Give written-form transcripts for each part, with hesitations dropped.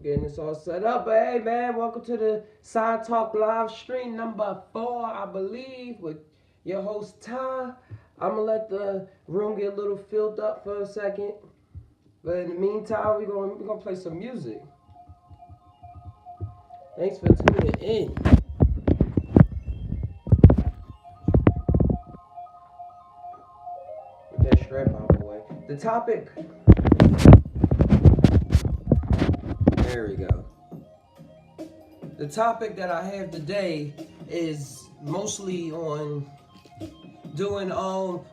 Getting this all set up. But hey, man, welcome to the Side Talk live stream number 4, I believe, with your host, Ty. I'm going to let the room get a little filled up for a second. But in the meantime, we're gonna play some music. Thanks for tuning in. Get that strap out of the way. The topic. There we go. The topic that I have today is mostly on doing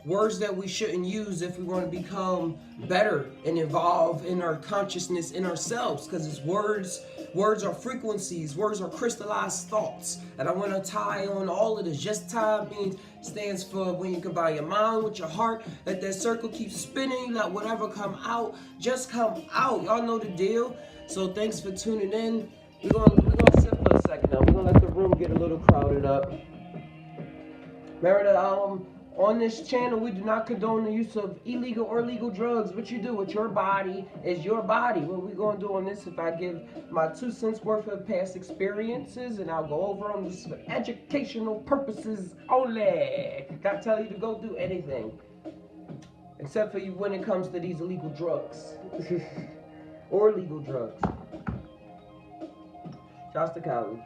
words that we shouldn't use if we want to become better and evolve in our consciousness in ourselves, because it's words are frequencies, words are crystallized thoughts, and I want to tie on all of this. Just tie means stands for when you combine your mind with your heart, let that circle keep spinning, let whatever come out just come out. Y'all know the deal. So thanks for tuning in. We're gonna sit for a second now. We're gonna let the room get a little crowded up. Remember that on this channel, we do not condone the use of illegal or legal drugs. What you do with your body is your body. What we're going to do on this, if I give my 2 cents worth of past experiences, and I'll go over them for educational purposes only. Not tell you to go do anything. Except for you when it comes to these illegal drugs. Or legal drugs. Shouts to Cali.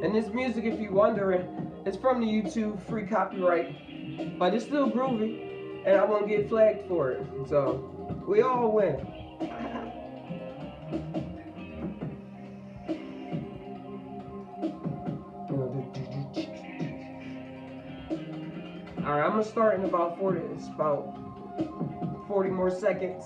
And this music, if you're wondering, it's from the YouTube, free copyright, but it's still groovy, and I won't get flagged for it. So we all win. All right, I'm gonna start in about 40 more seconds.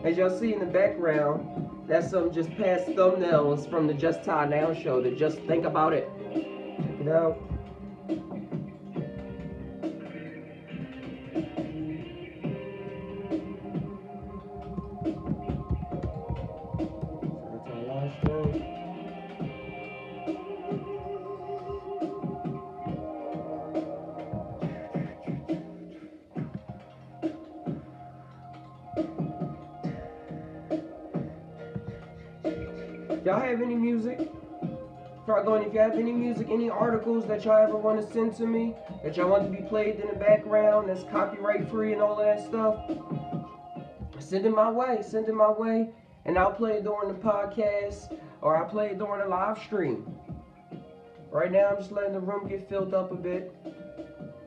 As y'all see in the background, that's some just past thumbnails from the Just Ty Now show, to just think about it. Check it out. Y'all have any music? If you have any music, any articles that y'all ever want to send to me, that y'all want to be played in the background, that's copyright free and all of that stuff, send it my way, and I'll play it during the podcast, or I'll play it during the live stream. Right now, I'm just letting the room get filled up a bit.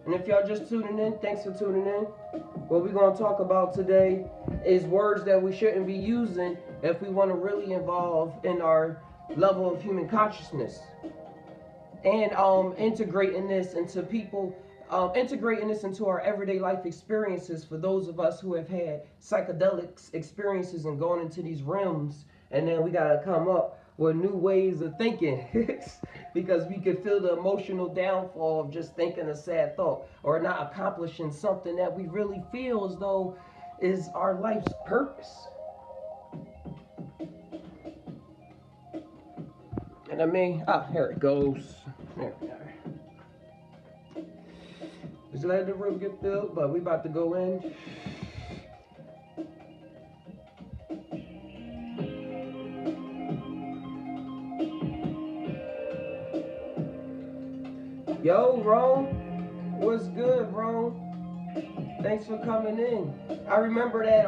And if y'all just tuning in, thanks for tuning in. What we're going to talk about today is words that we shouldn't be using if we want to really evolve in our level of human consciousness. And integrating this into our everyday life experiences for those of us who have had psychedelic experiences and going into these realms. And then we got to come up with new ways of thinking because we could feel the emotional downfall of just thinking a sad thought or not accomplishing something that we really feel as though is our life's purpose. And I mean, here it goes. There we are. Just let the room get filled, but we about to go in. Yo, Rome, what's good, Rome? Thanks for coming in. I remember that.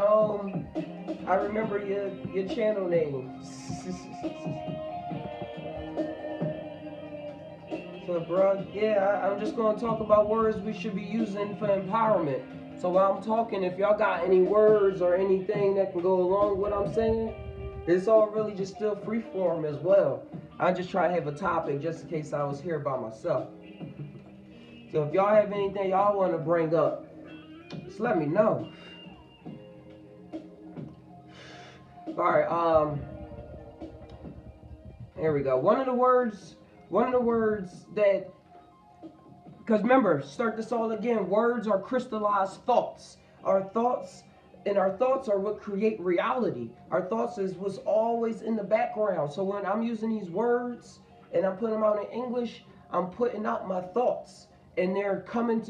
I remember your channel name. So, bro, yeah, I'm just gonna talk about words we should be using for empowerment. So while I'm talking, if y'all got any words or anything that can go along with what I'm saying, it's all really just still free form as well. I just try to have a topic just in case I was here by myself. So if y'all have anything y'all want to bring up, just let me know. All right, here we go. One of the words that Because remember, start this all again. Words are crystallized thoughts. Our thoughts and our thoughts are what create reality. Our thoughts is what's always in the background. So when I'm using these words and I'm putting them out in English, I'm putting out my thoughts, and they're traveling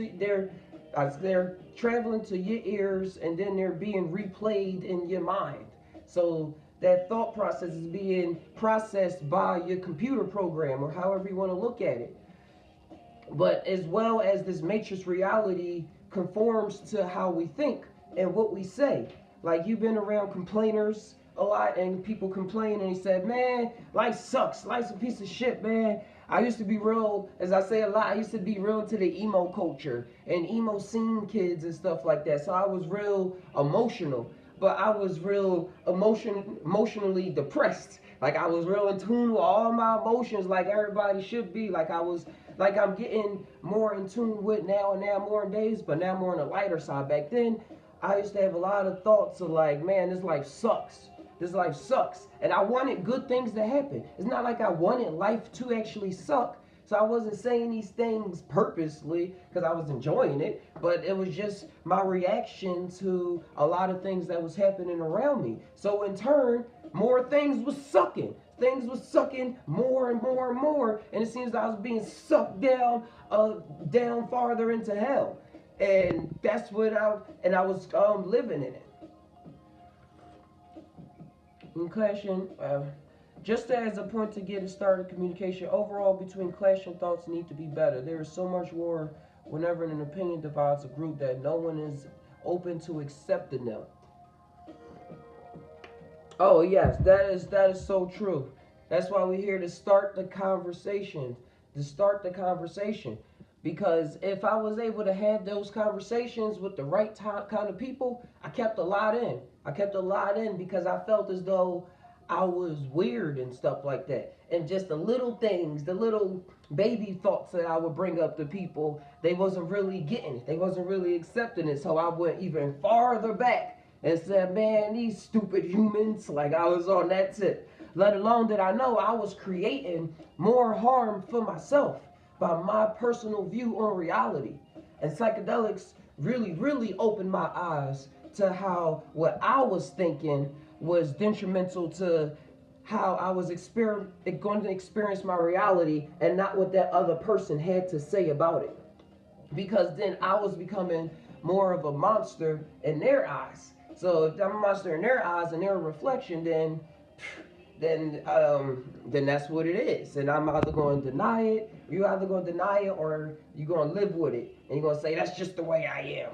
to your ears, and then they're being replayed in your mind. So that thought process is being processed by your computer program, or however you want to look at it. But as well as this matrix reality conforms to how we think and what we say. Like, you've been around complainers a lot, and people complain, and he said, man, life sucks, life's a piece of shit, man. I used to be real, as I say a lot, I used to be real into the emo culture and emo scene kids and stuff like that. So I was real emotional, but I was real emotionally depressed. Like, I was real in tune with all my emotions, like everybody should be. Like I'm getting more in tune with now more days, but now more on the lighter side. Back then, I used to have a lot of thoughts of like, man, this life sucks. This life sucks. And I wanted good things to happen. It's not like I wanted life to actually suck. So I wasn't saying these things purposely because I was enjoying it, but it was just my reaction to a lot of things that was happening around me. So in turn, more things was sucking. Things was sucking more and more and more, and it seems like I was being sucked down farther into hell. And that's what I was living in it. In clashing, just as a point to get it started, communication overall between clashing thoughts need to be better. There is so much war whenever an opinion divides a group that no one is open to accepting them. Oh yes, that is so true. That's why we're here to start the conversation. To start the conversation. Because if I was able to have those conversations with the right kind of people, I kept a lot in. I kept a lot in because I felt as though I was weird and stuff like that. And just the little things, the little baby thoughts that I would bring up to people, they wasn't really getting it. They wasn't really accepting it. So I went even farther back and said, man, these stupid humans, like I was on that tip. Let alone that I know I was creating more harm for myself by my personal view on reality. And psychedelics really, really opened my eyes to how what I was thinking was detrimental to how I was going to experience my reality, and not what that other person had to say about it. Because then I was becoming more of a monster in their eyes. So if I'm a monster in their eyes and their reflection, then that's what it is. And I'm either going to deny it, you either going to deny it, or you're going to live with it, and you're going to say that's just the way I am.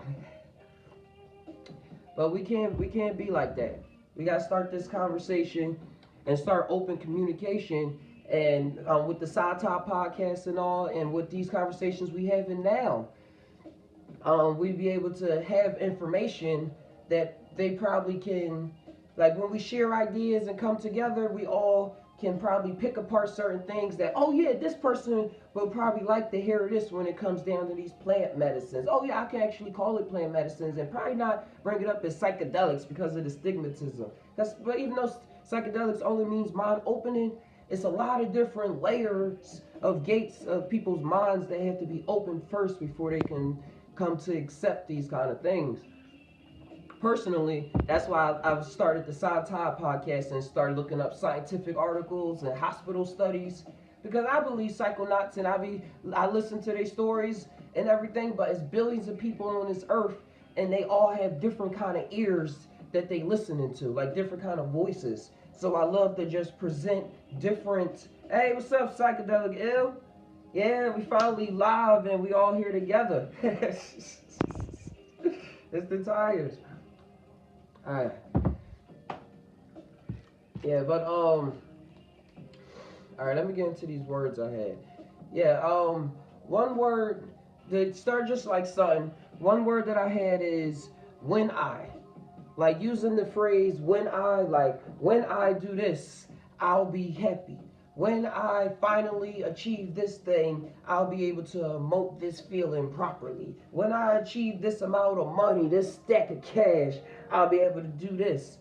But we can't be like that. We got to start this conversation and start open communication. And with the Side Top podcast and all, and with these conversations we having now, we'd be able to have information that they probably can, like when we share ideas and come together, we all can probably pick apart certain things that, oh yeah, this person will probably like to hear this when it comes down to these plant medicines. Oh yeah, I can actually call it plant medicines and probably not bring it up as psychedelics because of the stigmatism. But even though psychedelics only means mind opening, it's a lot of different layers of gates of people's minds that have to be opened first before they can come to accept these kind of things. Personally, that's why I've started the Side Top podcast and started looking up scientific articles and hospital studies, because I believe psychonauts, and I listen to their stories and everything, but it's billions of people on this earth, and they all have different kind of ears that they listening to, like different kind of voices. So I love to just present different, hey, what's up, Psychedelic Ill? Yeah, we finally live and we all here together. It's the Tai'ers. Alright. Yeah, but alright, let me get into these words I had. Yeah, one word that start just like something. One word that I had is when I. Like using the phrase when I do this, I'll be happy. When I finally achieve this thing, I'll be able to emote this feeling properly. When I achieve this amount of money, this stack of cash, I'll be able to do this.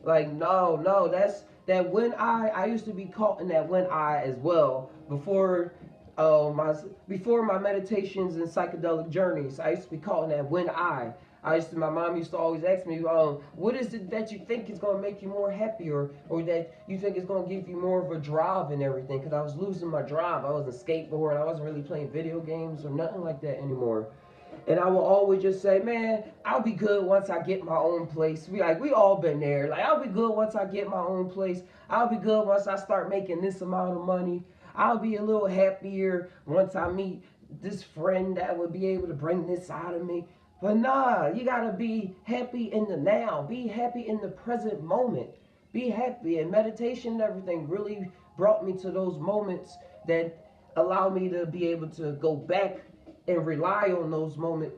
Like, no, that's that when I used to be caught in that when I as well before my before my meditations and psychedelic journeys, I used to be calling that when my mom used to always ask me, what is it that you think is going to make you more happy, or that you think is going to give you more of a drive and everything? Because I was losing my drive. I wasn't skateboarding. I wasn't really playing video games or nothing like that anymore. And I will always just say, man, I'll be good once I get my own place. We all been there. Like, I'll be good once I get my own place. I'll be good once I start making this amount of money. I'll be a little happier once I meet this friend that would be able to bring this out of me. But nah, you gotta be happy in the now. Be happy in the present moment. Be happy. And meditation and everything really brought me to those moments that allow me to be able to go back and rely on those moments.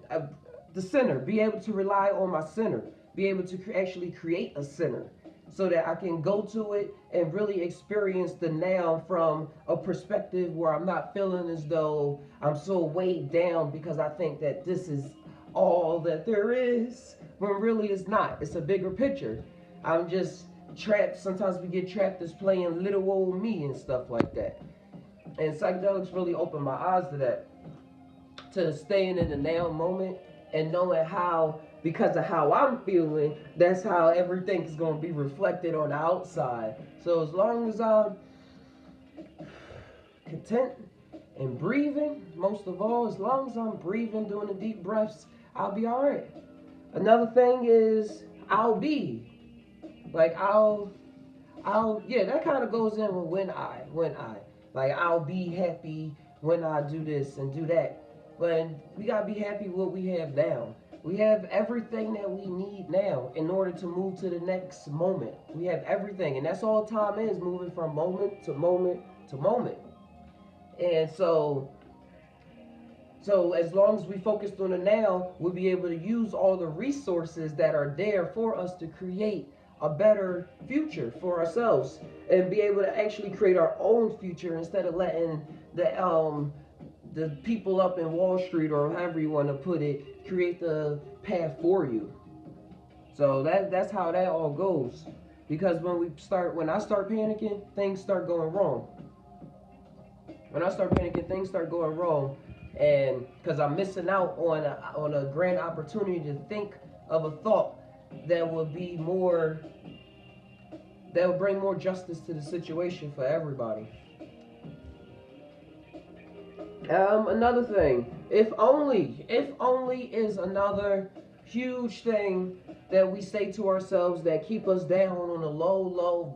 The center, be able to rely on my center, be able to actually create a center so that I can go to it and really experience the now from a perspective where I'm not feeling as though I'm so weighed down because I think that this is all that there is, when really it's not. It's a bigger picture. I'm just trapped. Sometimes we get trapped as playing little old me and stuff like that. And psychedelics really opened my eyes to that, to staying in the now moment and knowing how, because of how I'm feeling, that's how everything is going to be reflected on the outside. So as long as I'm content and breathing, most of all, as long as I'm breathing, doing the deep breaths, I'll be all right. Another thing is I'll be. Like yeah, that kind of goes in with when I. Like, I'll be happy when I do this and do that. But we gotta be happy with what we have now. We have everything that we need now in order to move to the next moment. We have everything, and that's all time is, moving from moment to moment to moment. And so as long as we focus on the now, we'll be able to use all the resources that are there for us to create a better future for ourselves and be able to actually create our own future instead of letting the people up in Wall Street, or however you want to put it, create the path for you. So that's how that all goes. Because when I start panicking, things start going wrong. When I start panicking, things start going wrong, and because I'm missing out on a grand opportunity to think of a thought that would be more, that would bring more justice to the situation for everybody. Another thing, if only is another huge thing that we say to ourselves that keep us down on a low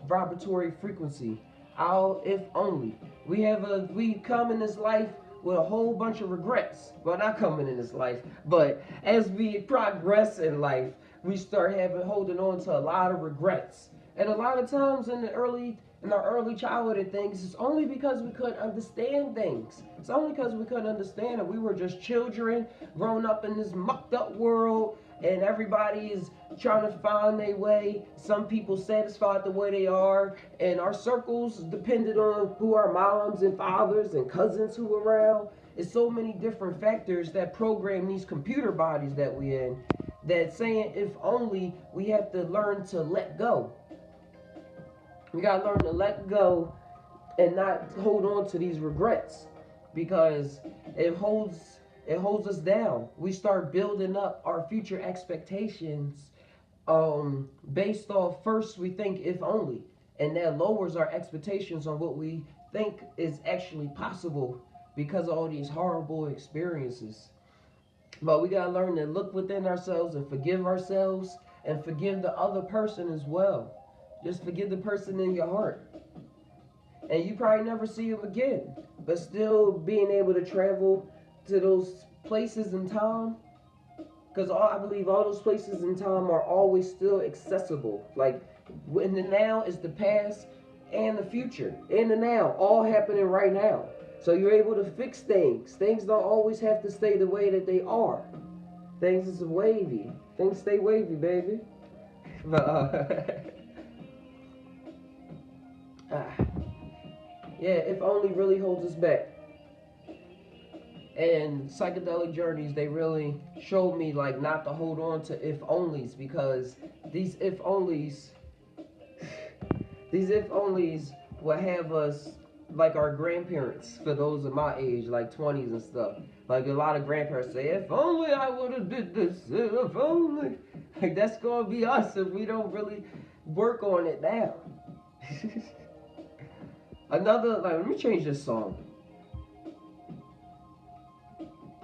vibratory frequency. If only. We come in this life with a whole bunch of regrets. Well, not coming in this life, but as we progress in life, we start holding on to a lot of regrets. And a lot of times in our early childhood and things, it's only because we couldn't understand things. It's only because we couldn't understand it. We were just children growing up in this mucked up world, and everybody is trying to find their way. Some people satisfied the way they are, and our circles depended on who our moms and fathers and cousins who were around. It's so many different factors that program these computer bodies that we in, that saying if only, we have to learn to let go. We gotta learn to let go and not hold on to these regrets, because it holds us down. We start building up our future expectations based off, first we think if only, and that lowers our expectations on what we think is actually possible because of all these horrible experiences. But we gotta learn to look within ourselves and forgive ourselves and forgive the other person as well. Just forgive the person in your heart. And you probably never see them again. But still being able to travel to those places in time, because I believe all those places in time are always still accessible. Like, in the now is the past and the future. In the now, all happening right now. So you're able to fix things. Things don't always have to stay the way that they are. Things is wavy. Things stay wavy, baby. But, yeah, if only really holds us back. And psychedelic journeys, they really showed me like not to hold on to if onlys, because these if onlys will have us like our grandparents, for those of my age, like 20s and stuff. Like a lot of grandparents say, if only I would have did this, if only. Like that's gonna be us if we don't really work on it now. Another, like, let me change this song.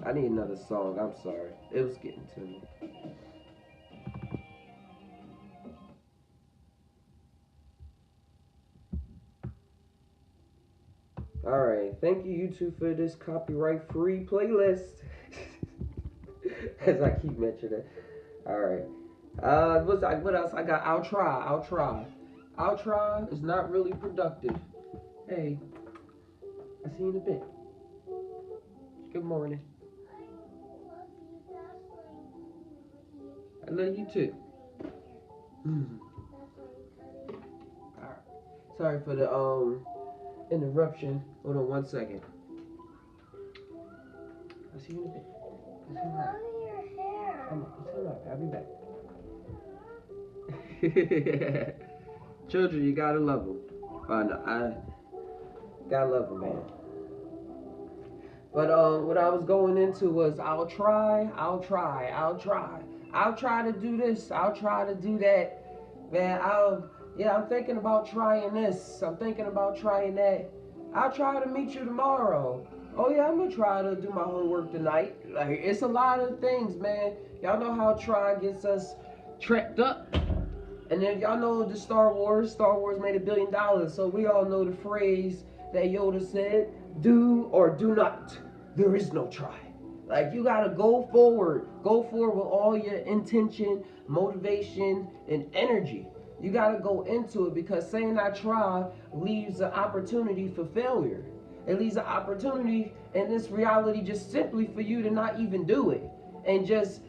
I need another song. I'm sorry. It was getting to me. Alright, thank you YouTube for this copyright-free playlist. As I keep mentioning. Alright. What else? I got I'll try. I'll try is not really productive. Hey, I see you in a bit. Good morning. I love you too. Alright. Sorry for the interruption. Hold on 1 second. I'll see you in a bit. I'll be back. Children, you gotta love them. I gotta love them, man. But what I was going into was I'll try to do this, I'll try to do that. Man, I'm thinking about trying this, I'm thinking about trying that. I'll try to meet you tomorrow. Oh yeah, I'm gonna try to do my homework tonight. Like, it's a lot of things, man. Y'all know how try gets us trapped up. And then y'all know the Star Wars made $1 billion. So we all know the phrase that Yoda said, do or do not. There is no try. Like, you gotta go forward with all your intention, motivation, and energy. You gotta go into it, because saying I try leaves an opportunity for failure. It leaves an opportunity in this reality just simply for you to not even do it. And just,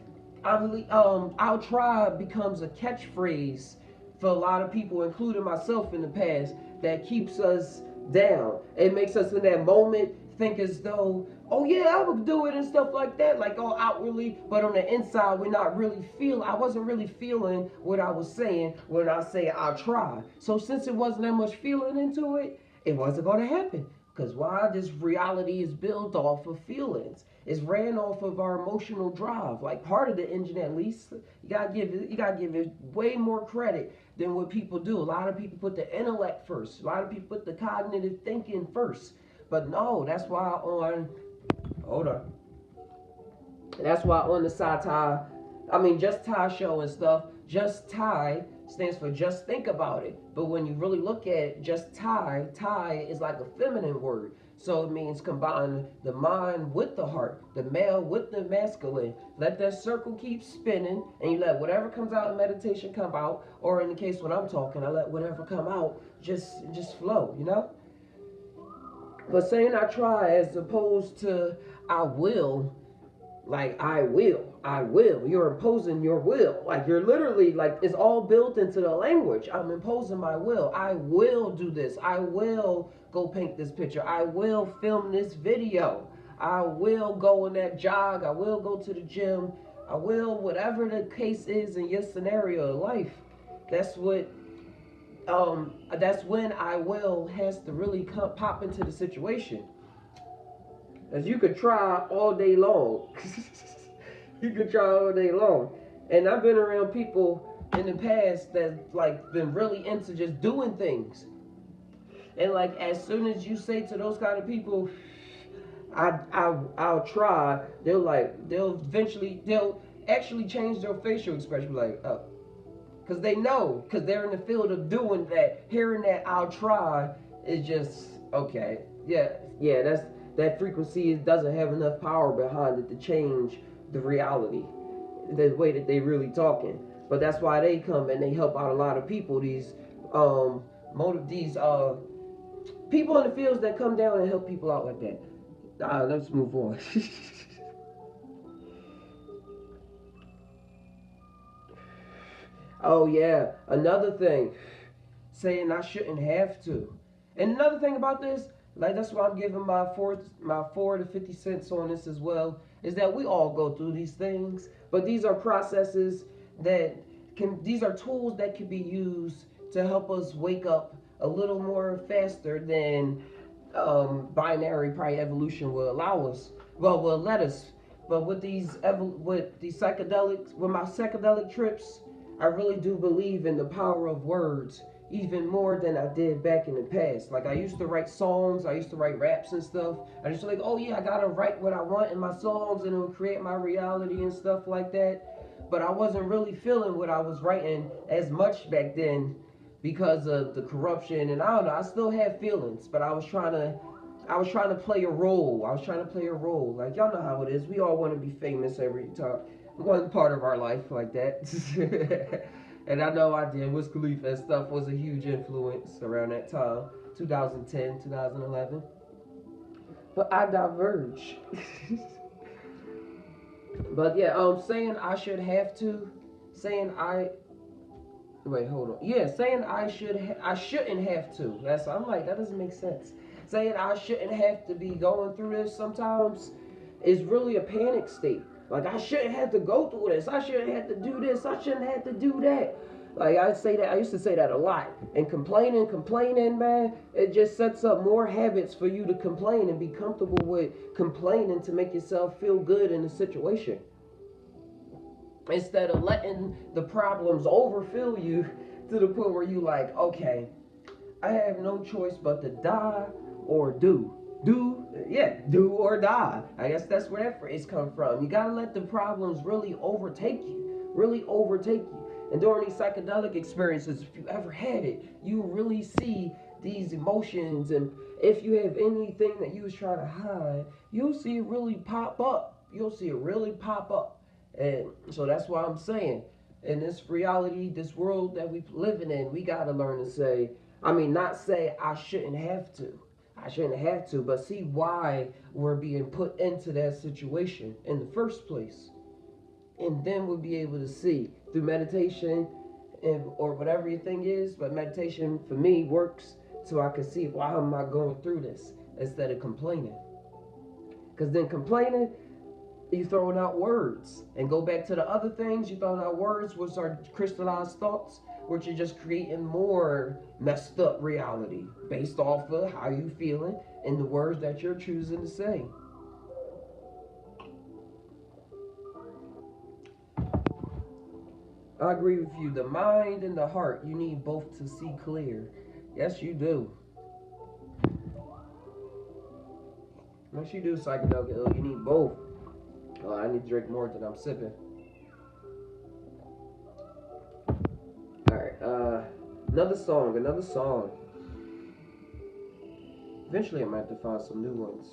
I'll try becomes a catchphrase for a lot of people, including myself in the past, that keeps us down. It makes us in that moment think as though, oh yeah, I would do it and stuff like that, like all outwardly, but on the inside I wasn't really feeling what I was saying when I say I'll try. So since it wasn't that much feeling into it, it wasn't going to happen. Because why? This reality is built off of feelings. It's ran off of our emotional drive. Like, part of the engine, at least, you gotta give it way more credit than what people do. A lot of people put the intellect first. A lot of people put the cognitive thinking first. But no, that's why on the Just Thai show and stuff, Just Thai stands for just think about it. But when you really look at it, Just Thai is like a feminine word. So it means combine the mind with the heart, the male with the masculine. Let that circle keep spinning, and you let whatever comes out in meditation come out. Or in the case when I'm talking, I let whatever come out just flow, you know? But saying I try as opposed to I will, like I will. You're imposing your will. Like, you're literally, like, it's all built into the language. I'm imposing my will. I will do this. I will go paint this picture. I will film this video. I will go on that jog. I will go to the gym. I will, whatever the case is in your scenario of life. That's when I will has to really pop into the situation. As you could try all day long. You could try all day long. And I've been around people in the past that, like, been really into just doing things. And, like, as soon as you say to those kind of people, I'll try, they'll actually change their facial expression, like, oh. Because they know, because they're in the field of doing that. Hearing that I'll try is just, okay. Yeah, that frequency doesn't have enough power behind it to change the reality, the way that they really talking. But that's why they come and they help out a lot of people. These people in the fields that come down and help people out like that. Let's move on. Oh yeah, another thing, saying I shouldn't have to. And another thing about this, like, that's why I'm giving my 4 to 50 cents on this as well, is that we all go through these things, but these are processes these are tools that can be used to help us wake up a little more faster than binary probably evolution will allow us, well, will let us. But with these psychedelics, with my psychedelic trips, I really do believe in the power of words even more than I did back in the past. Like I used to write songs, I used to write raps and stuff. I just like, oh yeah, I gotta write what I want in my songs and it'll create my reality and stuff like that. But I wasn't really feeling what I was writing as much back then because of the corruption, and I don't know, I still have feelings, but I was trying to play a role. I was trying to play a role. Like y'all know how it is. We all want to be famous every time. One part of our life like that. And I know I did. Wiz Khalifa and stuff was a huge influence around that time, 2010, 2011. But I diverge. But yeah, saying I should have to, saying I wait, hold on. Yeah, saying I shouldn't have to. I'm like, that doesn't make sense. Saying I shouldn't have to be going through this sometimes is really a panic state. Like I shouldn't have to go through this. I shouldn't have to do this. I shouldn't have to do that. Like I say that, I used to say that a lot. And complaining, man, it just sets up more habits for you to complain and be comfortable with complaining to make yourself feel good in the situation, instead of letting the problems overfill you to the point where you like, okay, I have no choice but to die or do or die. I guess that's where that phrase comes from. You gotta let the problems really overtake you. And during these psychedelic experiences, if you ever had it, you really see these emotions, and if you have anything that you was trying to hide, you'll see it really pop up. And so that's why I'm saying, in this reality, this world that we living in, we gotta learn to say, not say I shouldn't have to. But see why we're being put into that situation in the first place. And then we'll be able to see through meditation or whatever your thing is. But meditation for me works so I can see, why am I going through this, instead of complaining. Because then complaining, you throwing out words. And go back to the other things, you throwing out words, which are crystallized thoughts, which are just creating more messed up reality based off of how you feeling and the words that you're choosing to say. I agree with you. The mind and the heart, you need both to see clear. Yes, you do. Yes, you do, psychedelic. You need both. Oh, I need to drink more than I'm sipping. Alright, another song. Eventually I might have to find some new ones.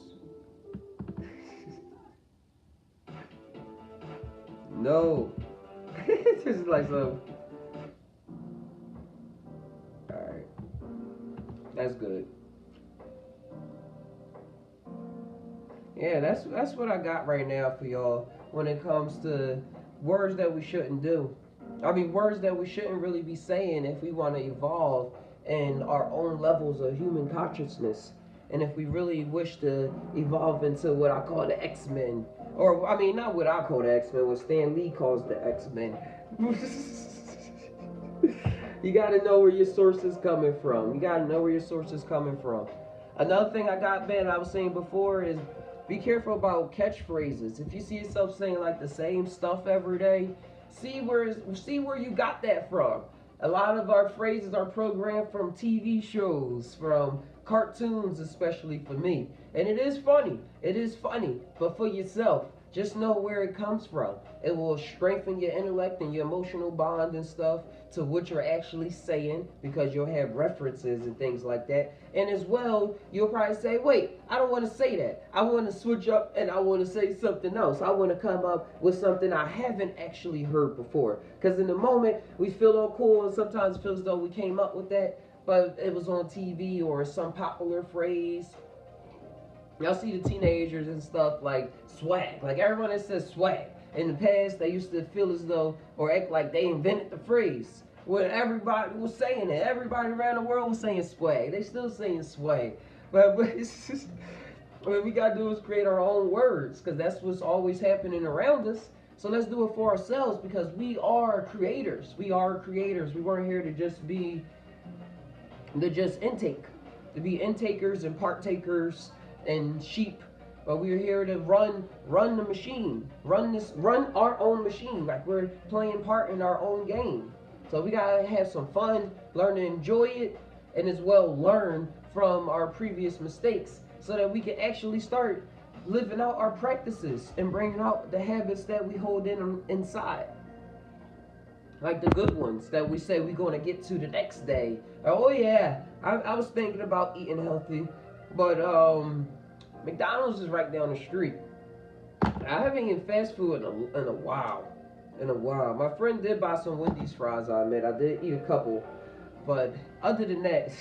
No. This is like some... Alright. That's good. Yeah, that's what I got right now for y'all when it comes to words that we shouldn't do. Words that we shouldn't really be saying if we want to evolve in our own levels of human consciousness. And if we really wish to evolve into what I call the X-Men. Or, not what I call the X-Men, what Stan Lee calls the X-Men. You gotta know where your source is coming from. Another thing I got, man, I was saying before is, be careful about catchphrases. If you see yourself saying like the same stuff every day, see where you got that from. A lot of our phrases are programmed from TV shows, from cartoons, especially for me. And it is funny, but for yourself, just know where it comes from. It will strengthen your intellect and your emotional bond and stuff to what you're actually saying, because you'll have references and things like that. And as well, you'll probably say, wait, I don't want to say that. I want to switch up and I want to say something else. I want to come up with something I haven't actually heard before. Because in the moment, we feel all cool, and sometimes it feels as though we came up with that, but it was on TV or some popular phrase. Y'all see the teenagers and stuff like swag. Like everyone that says swag. In the past, they used to feel as though, or act like they invented the phrase. When everybody was saying it. Everybody around the world was saying swag. They still saying swag. But it's just, what we got to do is create our own words, because that's what's always happening around us. So let's do it for ourselves, because we are creators. We weren't here to just intake. to be intakers and partakers and sheep, but we're here to run the machine, run our own machine, like we're playing part in our own game. So we gotta have some fun, learn to enjoy it, and as well learn from our previous mistakes so that we can actually start living out our practices and bringing out the habits that we hold inside. Like the good ones that we say we're going to get to the next day. Oh yeah, I was thinking about eating healthy, but McDonald's is right down the street. I haven't eaten fast food in a while. My friend did buy some Wendy's fries, I admit. I did eat a couple. But other than that,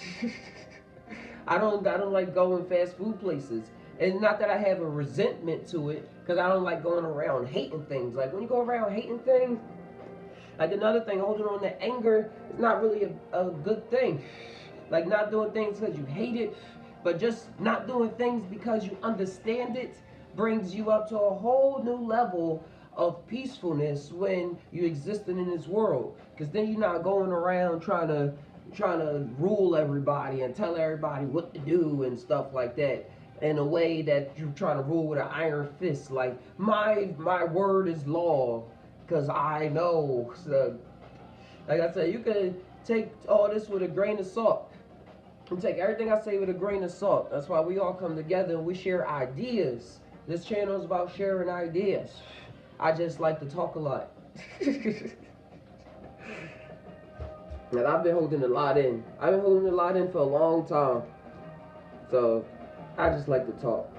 I don't like going fast food places. It's not that I have a resentment to it, because I don't like going around hating things. Like when you go around hating things, like another thing, holding on to anger is not really a good thing. Like not doing things because you hate it, but just not doing things because you understand it brings you up to a whole new level of peacefulness when you existing in this world. Because then you're not going around trying to rule everybody and tell everybody what to do and stuff like that in a way that you're trying to rule with an iron fist. Like my word is law because I know. So, like I said, you can take all this with a grain of salt. And take everything I say with a grain of salt. That's why we all come together and we share ideas. This channel is about sharing ideas. I just like to talk a lot. And I've been holding a lot in. I've been holding a lot in for a long time. So I just like to talk.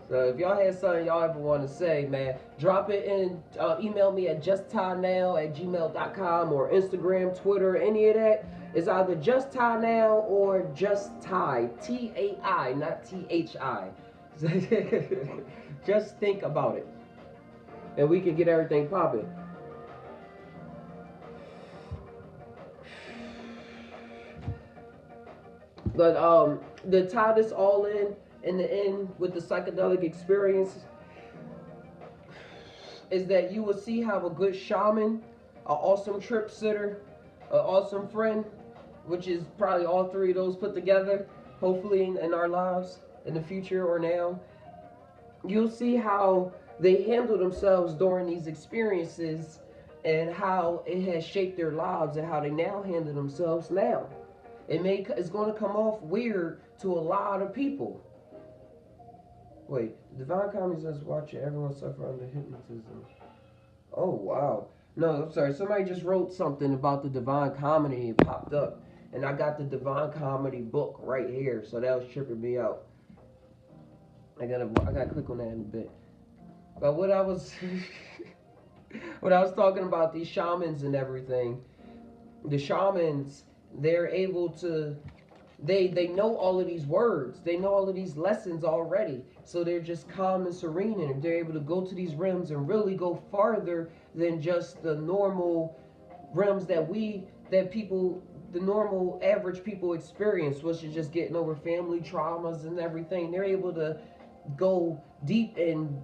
So if y'all have something y'all ever want to say, man, drop it in. Email me at justtaiNow@gmail.com or Instagram, Twitter, any of that. It's either Just Tai Now or Just Tai, T-A-I, not T-H-I. Just think about it, and we can get everything popping. But to tie this all in the end with the psychedelic experience, is that you will see how a good shaman, an awesome trip sitter, an awesome friend, which is probably all three of those put together, hopefully in our lives, in the future or now, you'll see how they handle themselves during these experiences and how it has shaped their lives and how they now handle themselves now. It's going to come off weird to a lot of people. Wait, Divine Comedy says, watch it, everyone suffer under hypnotism. Oh, wow. No, I'm sorry, somebody just wrote something about the Divine Comedy, it popped up. And I got the Divine Comedy book right here, so that was tripping me out. I gotta click on that in a bit. But what I was talking about, these shamans and everything, the shamans, they're able to, they know all of these words, they know all of these lessons already, so they're just calm and serene, and they're able to go to these realms and really go farther than just the normal realms that the normal average people experience, which is just getting over family traumas and everything. They're able to go deep into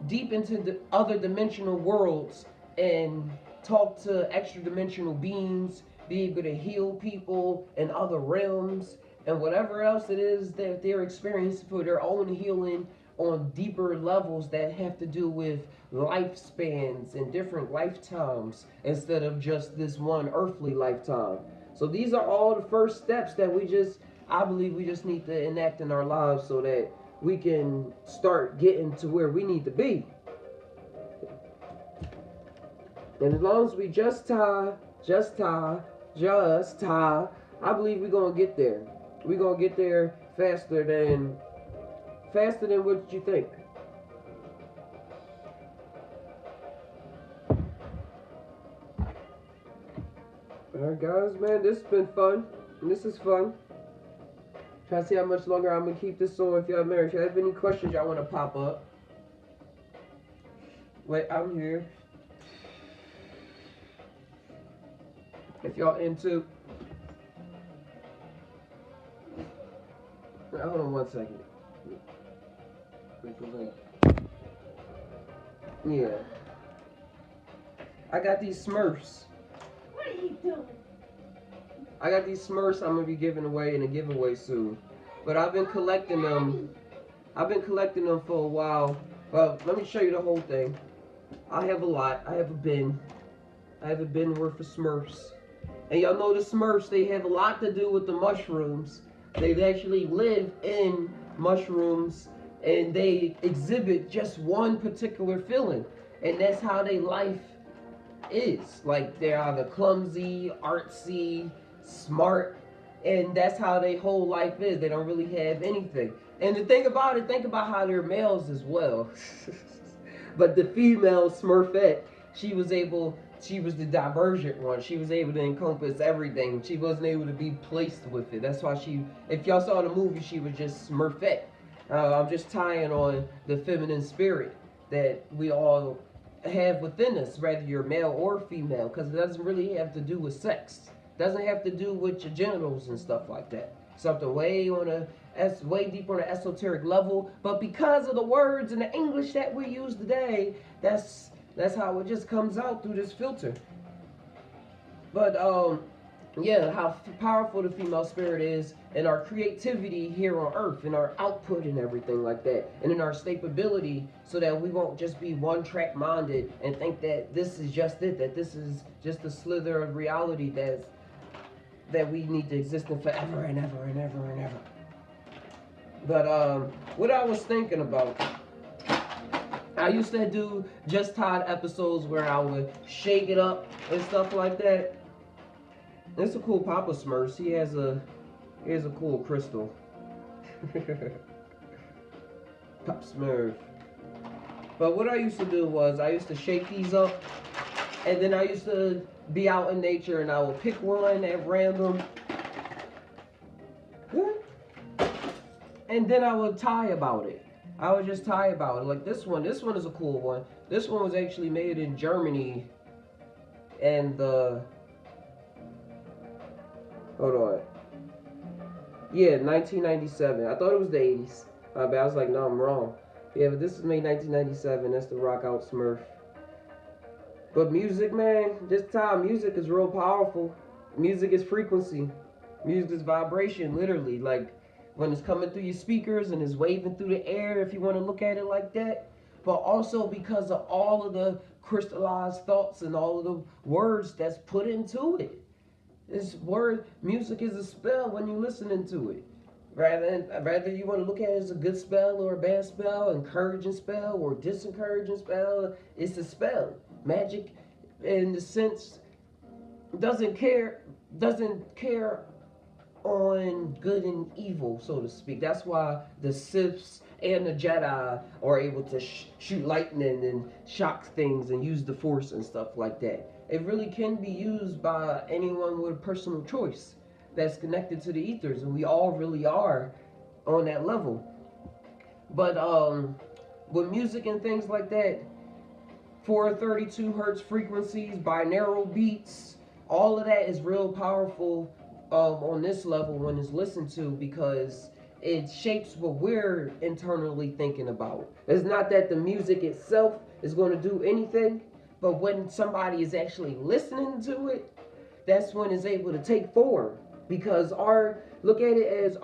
the other dimensional worlds and talk to extra dimensional beings, be able to heal people in other realms and whatever else it is that they're experiencing for their own healing on deeper levels that have to do with lifespans and different lifetimes instead of just this one earthly lifetime. So these are all the first steps that I believe we just need to enact in our lives so that we can start getting to where we need to be. And as long as we just tie, I believe we're going to get there. We're going to get there faster than what you think. Alright guys, man, this has been fun. This is fun. Try to see how much longer I'm going to keep this on. If y'all married, if you have any questions y'all want to pop up. Wait, I'm here. If y'all into... Wait, hold on 1 second. Yeah. I got these Smurfs. What are you doing? I got these Smurfs I'm gonna be giving away in a giveaway soon. But I've been collecting them. I've been collecting them for a while. Well, let me show you the whole thing. I have a lot. I have a bin. I have a bin worth of Smurfs. And y'all know the Smurfs, they have a lot to do with the mushrooms. They actually live in mushrooms and they exhibit just one particular feeling. And that's how their life is. Like they're either clumsy, artsy, smart, and that's how their whole life is. They don't really have anything. And the thing about it, think about how they're males as well. But the female Smurfette, she was the divergent one. She was able to encompass everything. She wasn't able to be placed with it. That's why if y'all saw the movie, she was just Smurfette. I'm just tying on the feminine spirit that we all have within us, whether you're male or female, because it doesn't really have to do with sex. It doesn't have to do with your genitals and stuff like that. Something way deep on an esoteric level. But because of the words and the English that we use today, that's how it just comes out through this filter. But yeah, how powerful the female spirit is, and our creativity here on earth, and our output and everything like that, and in our stability, so that we won't just be one track minded and think that this is just it, that this is just a slither of reality that we need to exist in forever and ever and ever and ever. But what I was thinking about, I used to do Just Todd episodes where I would shake it up and stuff like that. It's a cool Papa Smurf. Here's a cool crystal. Pop Smurf. But what I used to do was I used to shake these up, and then I used to be out in nature and I would pick one at random. And then I would tie about it. I would just tie about it. Like this one is a cool one. This one was actually made in Germany, and hold on. Yeah, 1997. I thought it was the 80s. But I was like, no, I'm wrong. Yeah, but this is made 1997. That's the Rock Out Smurf. But music, man, this time, music is real powerful. Music is frequency. Music is vibration, literally. Like, when it's coming through your speakers and it's waving through the air, if you want to look at it like that. But also because of all of the crystallized thoughts and all of the words that's put into it. Music is a spell when you're listening to it. Rather you want to look at it as a good spell or a bad spell, encouraging spell or disencouraging spell, it's a spell. Magic, in the sense, doesn't care on good and evil, so to speak. That's why the Siths and the Jedi are able to shoot lightning and shock things and use the Force and stuff like that. It really can be used by anyone with a personal choice that's connected to the ethers, and we all really are on that level. But with music and things like that, 432 hertz frequencies, binaural beats, all of that is real powerful on this level when it's listened to, because it shapes what we're internally thinking about. It's not that the music itself is going to do anything, but when somebody is actually listening to it, that's when it's able to take form. Because look at it as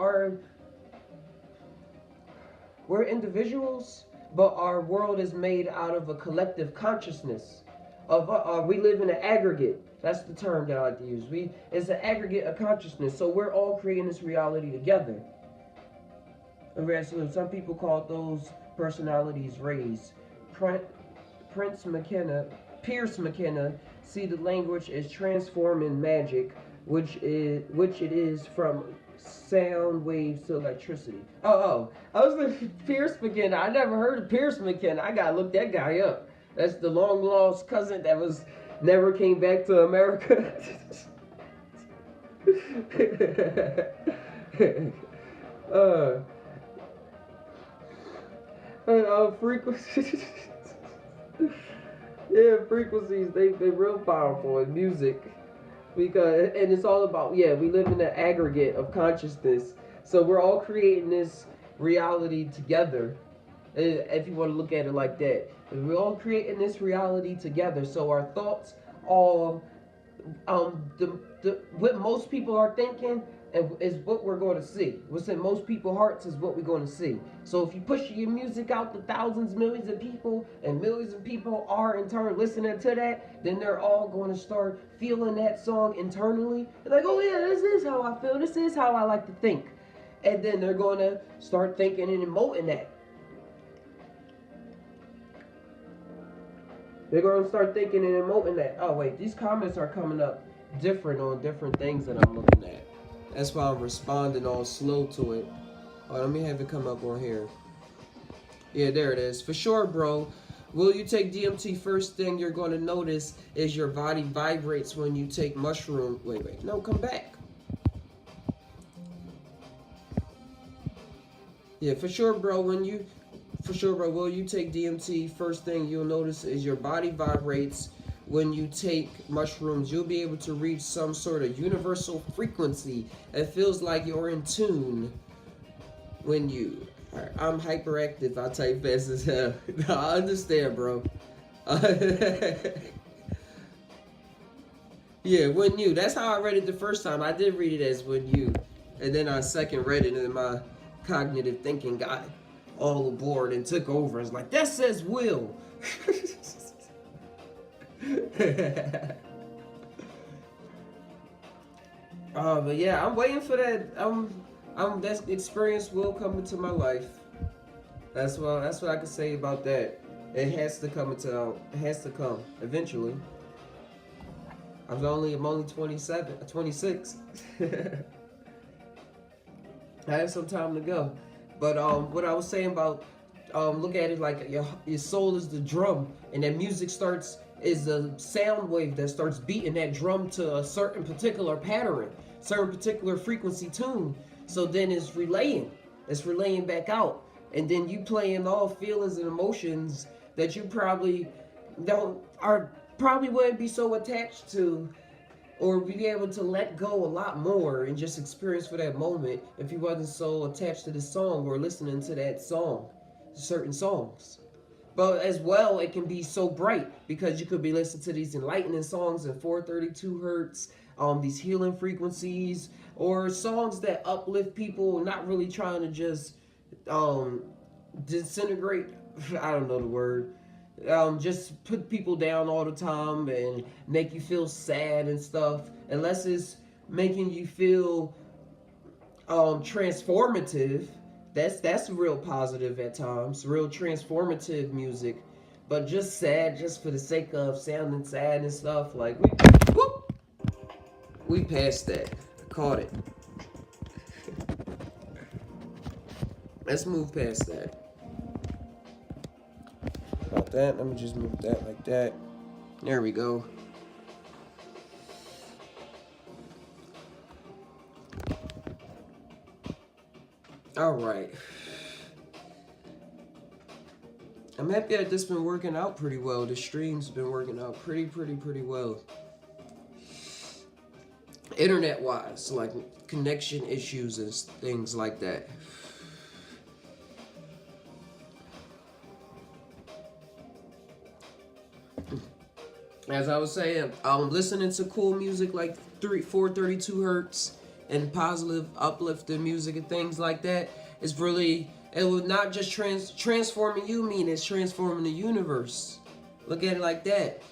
we're individuals, but our world is made out of a collective consciousness. We live in an aggregate. That's the term that I like to use. It's an aggregate of consciousness, so we're all creating this reality together. So some people call those personalities rays. Pierce McKenna, see the language is transforming magic, which it is from sound waves to electricity. I was like, Pierce McKenna. I never heard of Pierce McKenna. I gotta look that guy up. That's the long lost cousin that never came back to America. Frequencies. Yeah, frequencies, they're real powerful in music. And it's all about, we live in an aggregate of consciousness. So we're all creating this reality together, if you want to look at it like that. We're all creating this reality together. So our thoughts all what most people are thinking and is what we're going to see. What's in most people's hearts is what we're going to see. So if you push your music out to thousands, millions of people, and millions of people are in turn listening to that, then they're all going to start feeling that song internally. They're like, oh yeah, this is how I feel. This is how I like to think. And then they're going to start thinking and emoting that. They're going to start thinking and emoting that. Oh wait, these comments are coming up different on different things that I'm looking at. That's why I'm responding all slow to it. Oh, let me have it come up on here. Yeah, there it is. For sure, bro. Will you take DMT? First thing you're going to notice is your body vibrates when you take mushroom. Wait. No, come back. Yeah, for sure, bro. Will you take DMT? First thing you'll notice is your body vibrates when you take mushrooms. You'll be able to reach some sort of universal frequency. It feels like you're in tune when you... I'm hyperactive. I type fast as hell. No, I understand, bro. Yeah, when you. That's how I read it the first time. I did read it as when you. And then I second read it and my cognitive thinking got all aboard and took over. It's like, that says will. But yeah, I'm waiting for that. That experience will come into my life. That's what I can say about that. It has to come eventually. I'm only 26. I have some time to go. But what I was saying about look at it like your soul is the drum, and that music is a sound wave that starts beating that drum to a certain particular pattern, certain particular frequency tune. So then it's relaying back out, and then you playing all feelings and emotions that you probably wouldn't be so attached to, or be able to let go a lot more and just experience for that moment if you wasn't so attached to the song or listening to that song, certain songs. But as well, it can be so bright because you could be listening to these enlightening songs in 432 hertz, these healing frequencies, or songs that uplift people, not really trying to just disintegrate. I don't know the word. Just put people down all the time and make you feel sad and stuff. Unless it's making you feel transformative. That's real positive at times, real transformative music. But just sad, just for the sake of sounding sad and stuff, like we passed that. I caught it. Let's move past that. About that, let me just move that like that. There we go. All right. I'm happy that this has been working out pretty well. The stream's been working out pretty well. Internet-wise, like connection issues and things like that. As I was saying, I'm listening to cool music like 432 hertz and positive uplifting music and things like that. It's really, it will not just transforming you, it's transforming the universe. Look at it like that.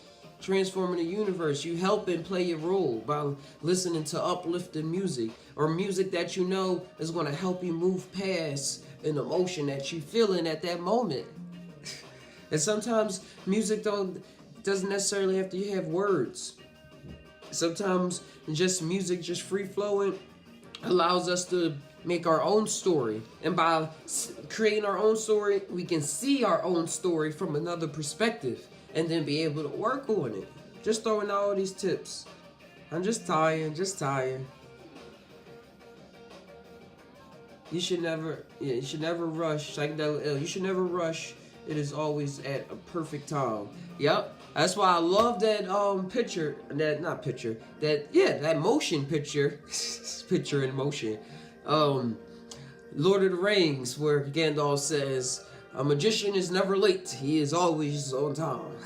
Transforming the universe. You help and play your role by listening to uplifting music, or music that you know is going to help you move past an emotion that you're feeling at that moment. And sometimes music doesn't necessarily have to have words. Sometimes just music, just free flowing, allows us to make our own story. And by creating our own story, we can see our own story from another perspective and then be able to work on it. Just throwing out all these tips. I'm just tired. You should never rush. Psychedelic ill. You should never rush. It is always at a perfect time. Yep. That's why I love that that motion picture. Picture in motion. Lord of the Rings, where Gandalf says, A magician is never late. He is always on time.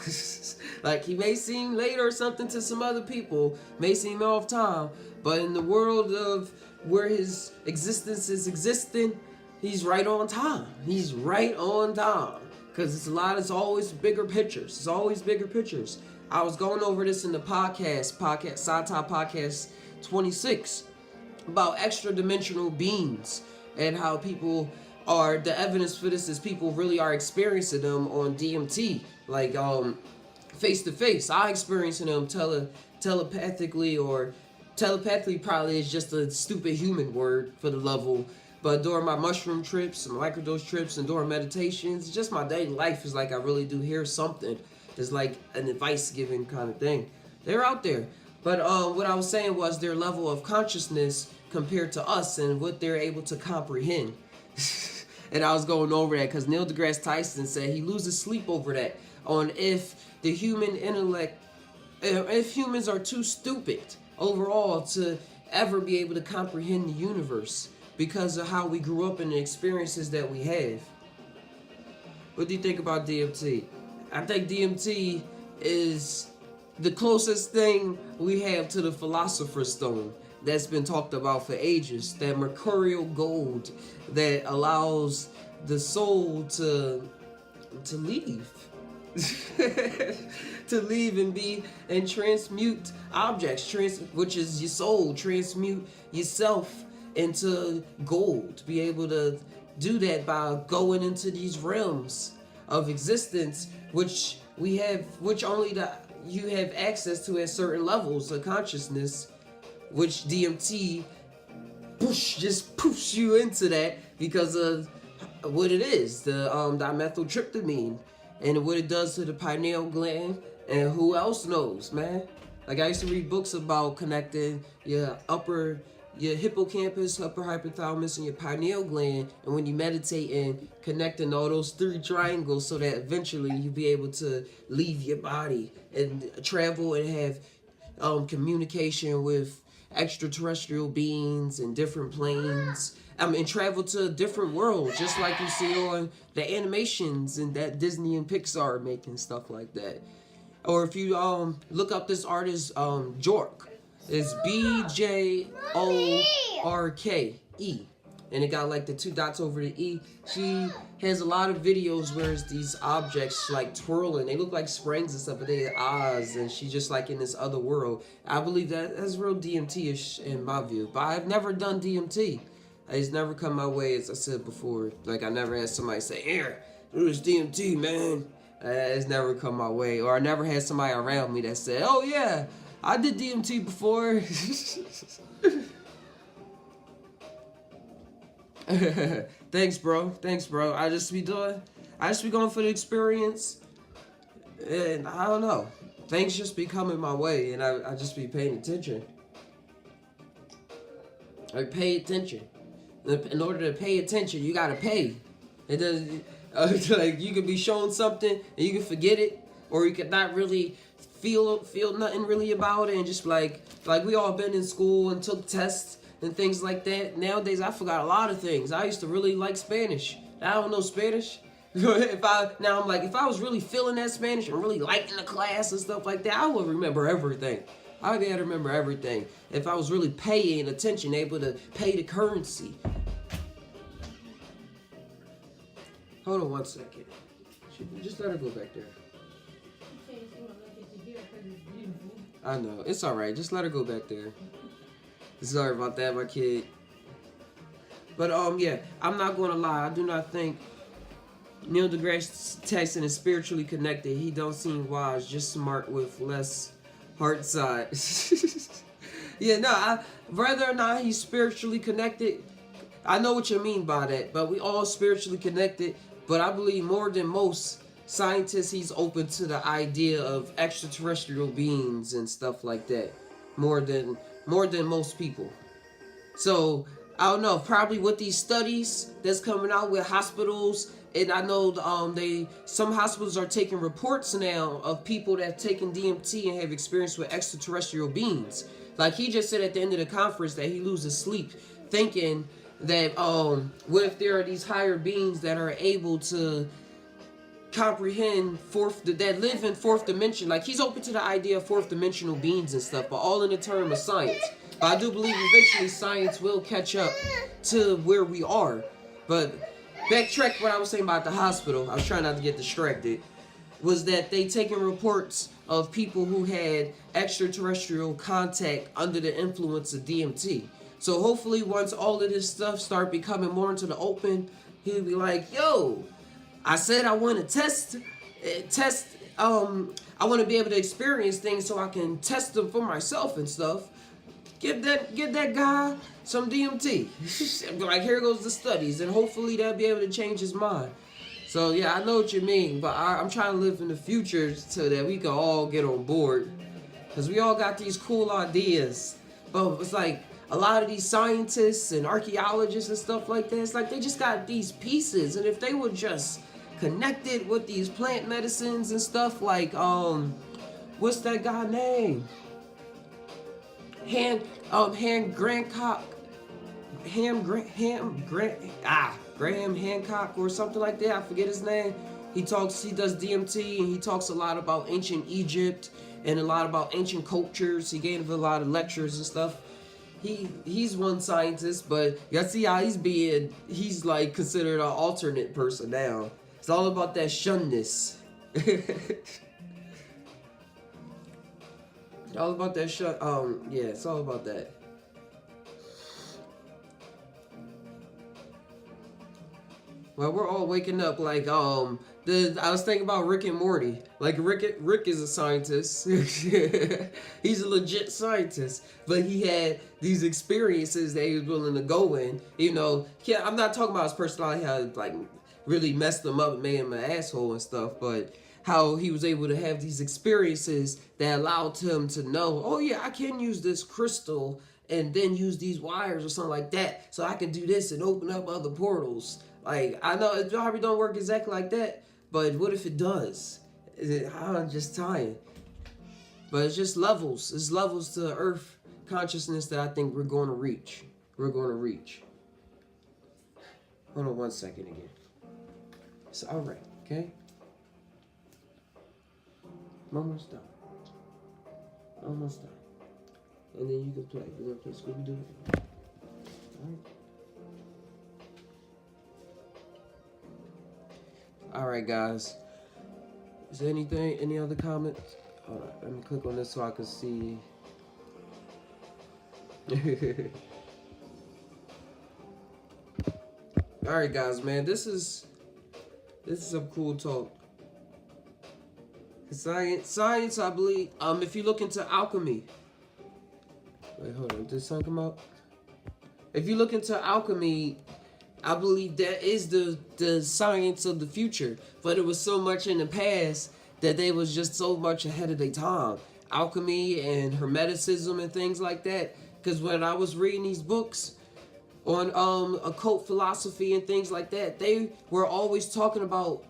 Like, he may seem late or something to some other people, may seem off time, but in the world of where his existence is existing, he's right on time. He's right on time. Because it's always bigger pictures. It's always bigger pictures. I was going over this in the podcast, Sci-Fi Podcast 26, about extra dimensional beings and how people are, the evidence for this is people really are experiencing them on DMT, like face to face. I experiencing them telepathically, or telepathically probably is just a stupid human word for the level. But during my mushroom trips, my microdose trips, and during meditations, just my daily life is like I really do hear something. It's like an advice giving kind of thing. They're out there. But what I was saying was their level of consciousness compared to us and what they're able to comprehend. And I was going over that because Neil deGrasse Tyson said he loses sleep over that, on if the human intellect, if humans are too stupid overall to ever be able to comprehend the universe because of how we grew up and the experiences that we have. What do you think about DMT? I think DMT is the closest thing we have to the Philosopher's Stone that's been talked about for ages. That mercurial gold that allows the soul to leave. To leave and be and transmute objects, which is your soul, transmute yourself into gold. Be able to do that by going into these realms of existence, which only you have access to at certain levels of consciousness, which DMT just poofs you into that because of what it is, the dimethyltryptamine, and what it does to the pineal gland, and who else knows, man. Like, I used to read books about connecting your hippocampus, upper hypothalamus, and your pineal gland, and when you meditate and connecting all those three triangles so that eventually you'll be able to leave your body and travel and have communication with extraterrestrial beings and different planes. And travel to a different world, just like you see on the animations and that Disney and Pixar are making stuff like that. Or if you look up this artist, Bjork. It's BJORKE, and it got like the two dots over the E. She has a lot of videos where it's these objects like twirling. They look like springs and stuff, but they have eyes, and she's just like in this other world. I believe that's real DMT-ish in my view, but I've never done DMT. It's never come my way, as I said before. Like, I never had somebody say, "Here, do this DMT, man." It's never come my way. Or I never had somebody around me that said, "Oh yeah, I did DMT before." Thanks, bro. I just be going for the experience. And I don't know. Things just be coming my way, and I just be paying attention. Like, pay attention. In order to pay attention, you gotta pay. It does. Like, you could be shown something and you can forget it, or you could not really feel nothing really about it, and just like we all been in school and took tests and things like that. Nowadays, I forgot a lot of things. I used to really like Spanish. I don't know Spanish. If I was really feeling that Spanish and really liking the class and stuff like that, I would remember everything. I'd be able to remember everything if I was really paying attention, able to pay the currency. Hold on 1 second. Just let her go back there. I know, it's alright. Just let her go back there. Sorry about that, my kid. But yeah, I'm not gonna lie. I do not think Neil deGrasse Tyson is spiritually connected. He don't seem wise, just smart with less heart side. Yeah, no, whether or not he's spiritually connected, I know what you mean by that, but we all spiritually connected. But I believe more than most scientists, he's open to the idea of extraterrestrial beings and stuff like that. More than most people. So, I don't know, probably with these studies that's coming out with hospitals, and I know some hospitals are taking reports now of people that have taken DMT and have experience with extraterrestrial beings. Like, he just said at the end of the conference that he loses sleep thinking that what if there are these higher beings that are able to comprehend that live in fourth dimension? Like, he's open to the idea of fourth dimensional beings and stuff, but all in the term of science. But I do believe eventually science will catch up to where we are. But backtrack what I was saying about the hospital. I was trying not to get distracted. Was that they taking reports of people who had extraterrestrial contact under the influence of DMT. So hopefully once all of this stuff start becoming more into the open, he'll be like, yo, I said I want to test, I want to be able to experience things so I can test them for myself and stuff. Give that guy some DMT. Like, here goes the studies, and hopefully they'll be able to change his mind. So yeah, I know what you mean, but I'm trying to live in the future so that we can all get on board. Because we all got these cool ideas. But it's like, a lot of these scientists and archaeologists and stuff like that, it's like they just got these pieces. And if they were just connected with these plant medicines and stuff, like, what's that guy name? Graham Hancock or something like that. I forget his name. He does DMT, and he talks a lot about ancient Egypt and a lot about ancient cultures. He gave a lot of lectures and stuff. He's one scientist, but y'all see how he's like considered an alternate person now. It's all about that shunness. All about that yeah, it's all about that. Well, we're all waking up like I was thinking about Rick and Morty. Like, Rick is a scientist. He's a legit scientist, but he had these experiences that he was willing to go in. You know, yeah, I'm not talking about his personality, how it, like, really messed him up and made him an asshole and stuff, but how he was able to have these experiences that allowed him to know, oh yeah, I can use this crystal and then use these wires or something like that, so I can do this and open up other portals. Like, I know it probably don't work exactly like that, but what if it does? I'm just tired. But it's just levels. It's levels to Earth consciousness that I think we're going to reach. We're going to reach. Hold on 1 second again. It's all right, okay? Almost done. Almost done. And then you can play. We're going to play Scooby-Doo. All right. Alright, guys. Is there any other comments? Hold on, let me click on this so I can see. Alright, guys, man, this is some cool talk. Science, I believe. If you look into alchemy. Wait, hold on. Did something come up? If you look into alchemy, I believe that is the science of the future. But it was so much in the past that they was just so much ahead of their time. Alchemy and Hermeticism and things like that. Because when I was reading these books on occult philosophy and things like that, they were always talking about,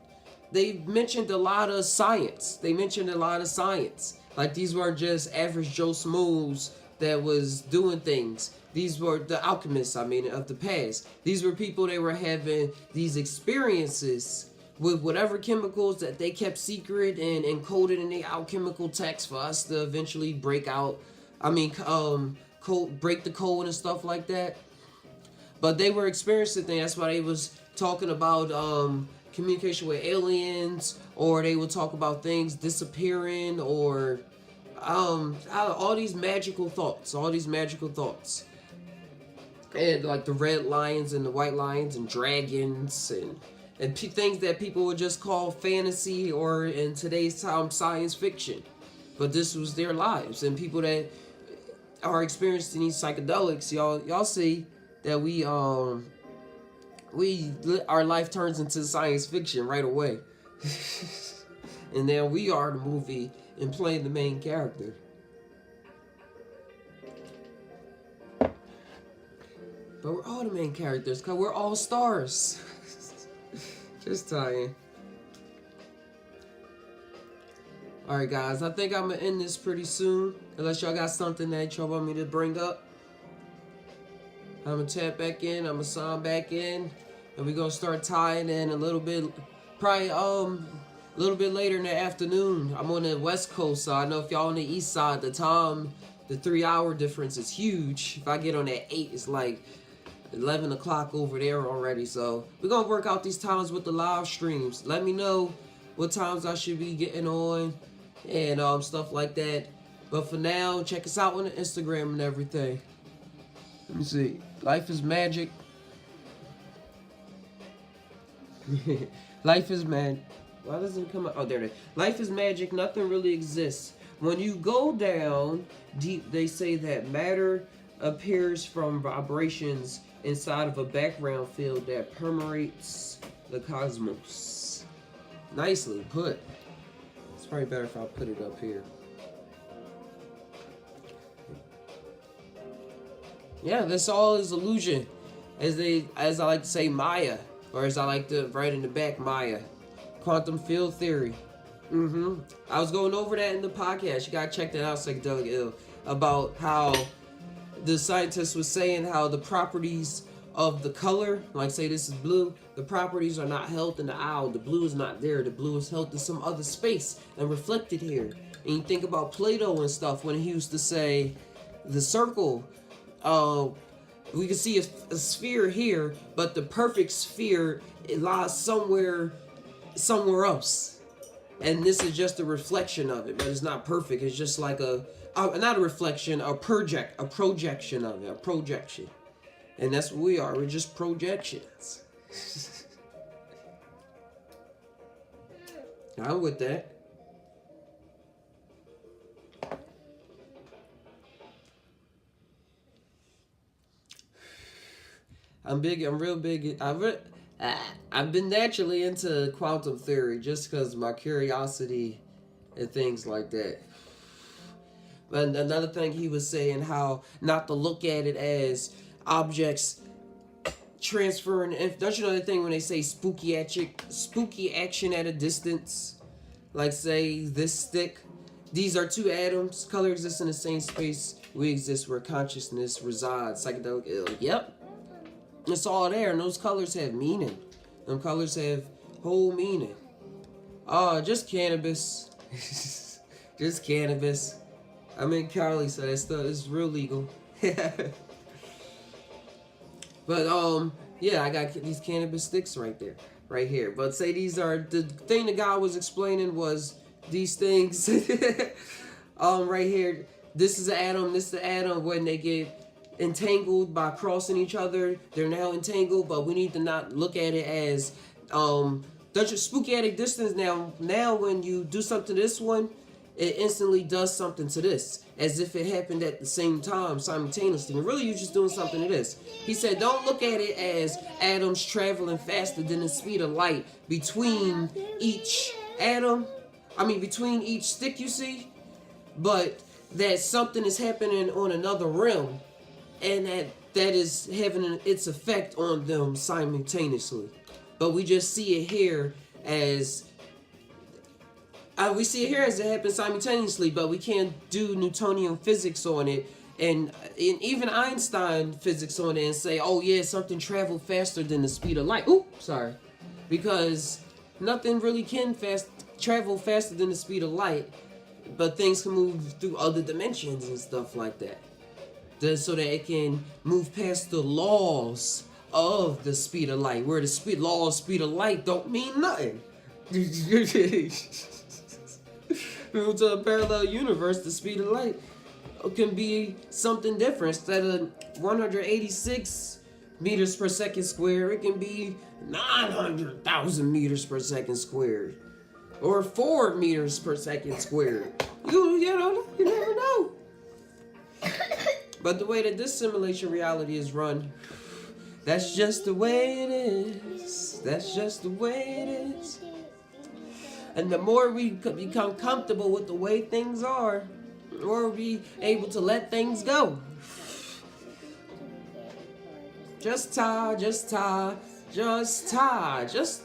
they mentioned a lot of science. Like, these weren't just average Joe Schmoes that was doing things. These were the alchemists, of the past. These were people that were having these experiences with whatever chemicals that they kept secret and encoded in the alchemical text for us to eventually break the code and stuff like that. But they were experiencing things. That's why they was talking about communication with aliens, or they would talk about things disappearing, or all these magical thoughts. And like the red lions and the white lions and dragons and things that people would just call fantasy, or in today's time science fiction. But this was their lives, and people that are experiencing these psychedelics, y'all see that our life turns into science fiction right away. And then we are the movie and playing the main character. But we're all the main characters, because we're all stars. Just tying. Alright, guys, I think I'm going to end this pretty soon. Unless y'all got something that y'all want me to bring up. I'm gonna tap back in. I'm gonna sign back in, and we're gonna start tying in a little bit. Probably a little bit later in the afternoon. I'm on the West Coast, so I know if y'all on the East side, the 3-hour difference is huge. If I get on at 8, it's like 11 o'clock over there already. So we're gonna work out these times with the live streams. Let me know what times I should be getting on and stuff like that. But for now, check us out on the Instagram and everything. Let me see. Life is magic. Life is magic. Why doesn't it come up? Oh, there it is. Life is magic. Nothing really exists. When you go down deep, they say that matter appears from vibrations inside of a background field that permeates the cosmos. Nicely put. It's probably better if I put it up here. Yeah, this all is illusion. As I like to say, Maya. Or as I like to write in the back, Maya. Quantum field theory. I was going over that in the podcast. You gotta check that out, Psychedelic Ill. About how the scientist was saying how the properties of the color, like say this is blue, the properties are not held in the owl. The blue is not there. The blue is held in some other space and reflected here. And you think about Plato and stuff when he used to say the circle. We can see a sphere here, but the perfect sphere, it lies somewhere else. And this is just a reflection of it, but it's not perfect. It's just like not a reflection, a projection of it, a projection. And that's what we are. We're just projections. I'm with that. I'm real big. I've been naturally into quantum theory just because of my curiosity and things like that. But another thing he was saying, how not to look at it as objects transferring. Don't you know the thing when they say spooky action at a distance? Like say this stick. These are two atoms. Color exists in the same space. We exist where consciousness resides. Psychedelic ill. Yep. It's all there, and those colors have meaning. Them colors have whole meaning. Just cannabis. Just cannabis. I'm in Cali, so that stuff is real legal. But yeah, I got these cannabis sticks right here. But say these are the thing the guy was explaining was these things. Right here. This is an atom. This is the atom when they get entangled by crossing each other. They're now entangled, but we need to not look at it as such a spooky at a distance. Now when you do something to this one, it instantly does something to this, as if it happened at the same time simultaneously. And really you're just doing something to this. He said don't look at it as atoms traveling faster than the speed of light between each between each stick you see, but that something is happening on another realm, and that is having its effect on them simultaneously. But we just see it here as it happens simultaneously, but we can't do Newtonian physics on it and even Einstein physics on it and say, oh yeah, something traveled faster than the speed of light. Ooh, sorry. Because nothing really can travel faster than the speed of light, but things can move through other dimensions and stuff like that. So that it can move past the laws of the speed of light, where the law of speed of light don't mean nothing. Move to a parallel universe, the speed of light can be something different. Instead of 186 meters per second squared, it can be 900,000 meters per second squared, or 4 meters per second squared. You never know. But the way that this simulation reality is run, that's just the way it is. That's just the way it is. And the more we become comfortable with the way things are, the more we able to let things go. Just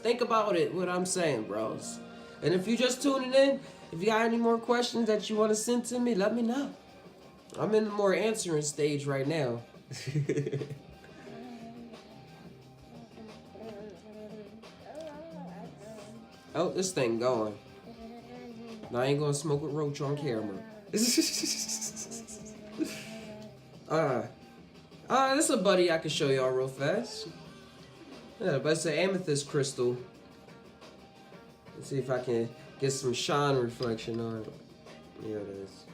think about it, what I'm saying, bros. And if you just tuning in, if you got any more questions that you want to send to me, let me know. I'm in the more answering stage right now. Oh, this thing going. Now I ain't gonna smoke with Roach on camera. This is a buddy I can show y'all real fast. Yeah, but it's an amethyst crystal. Let's see if I can get some shine reflection on it. Here it is.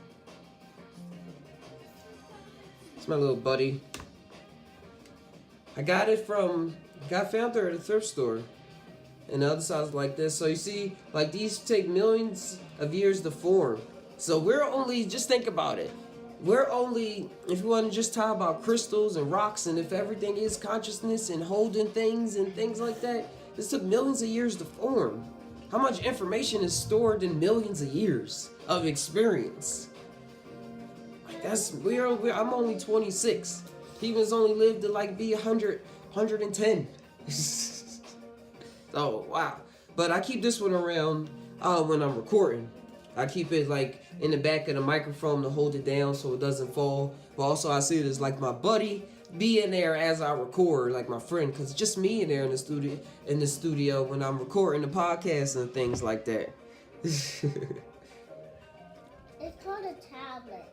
It's my little buddy. I got found her at a thrift store. And the other side's like this. So you see, like these take millions of years to form. So we're only, just think about it. We're only, if you want to just talk about crystals and rocks, and if everything is consciousness and holding things and things like that, this took millions of years to form. How much information is stored in millions of years of experience? Like I'm only 26. He was only lived to like be 100, 110. Oh, wow. But I keep this one around when I'm recording. I keep it like in the back of the microphone to hold it down so it doesn't fall. But also I see it as like my buddy be in there as I record, like my friend, because it's just me in there in the studio when I'm recording the podcast and things like that. It's called a tablet.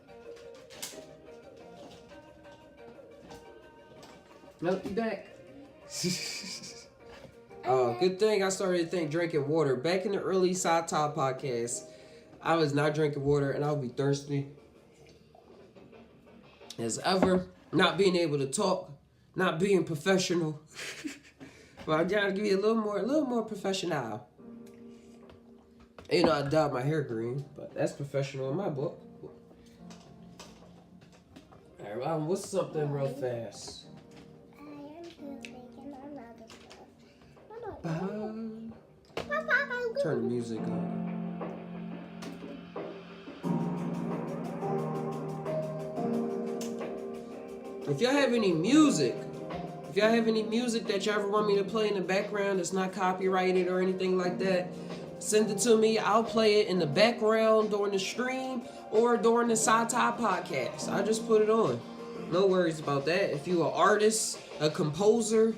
Nope, be back. Good thing I started drinking water. Back in the early Side Top podcast, I was not drinking water and I would be thirsty as ever. Not being able to talk, not being professional. But I gotta give you a little more professional. You know, I dyed my hair green, but that's professional in my book. Alright, what's something real fast? Turn the music on. If y'all have any music that y'all ever want me to play in the background that's not copyrighted or anything like that, send it to me. I'll play it in the background during the stream or during the Sci-Fi podcast. I just put it on. No worries about that. If you're an artist, a composer,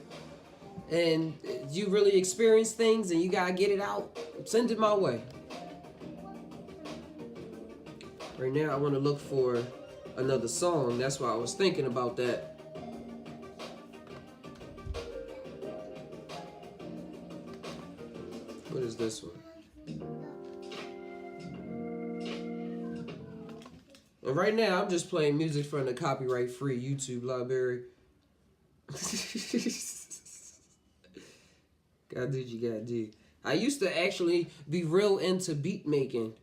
and you really experience things and you gotta get it out, send it my way. Right now I want to look for another song. That's why I was thinking about that. What is this one? And right now I'm just playing music from the copyright-free YouTube library. Gotta do what you gotta do. I used to actually be real into beat making.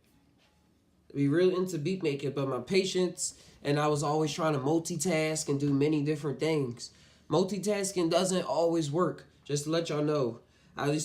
But my patience, and I was always trying to multitask and do many different things. Multitasking doesn't always work, just to let y'all know. I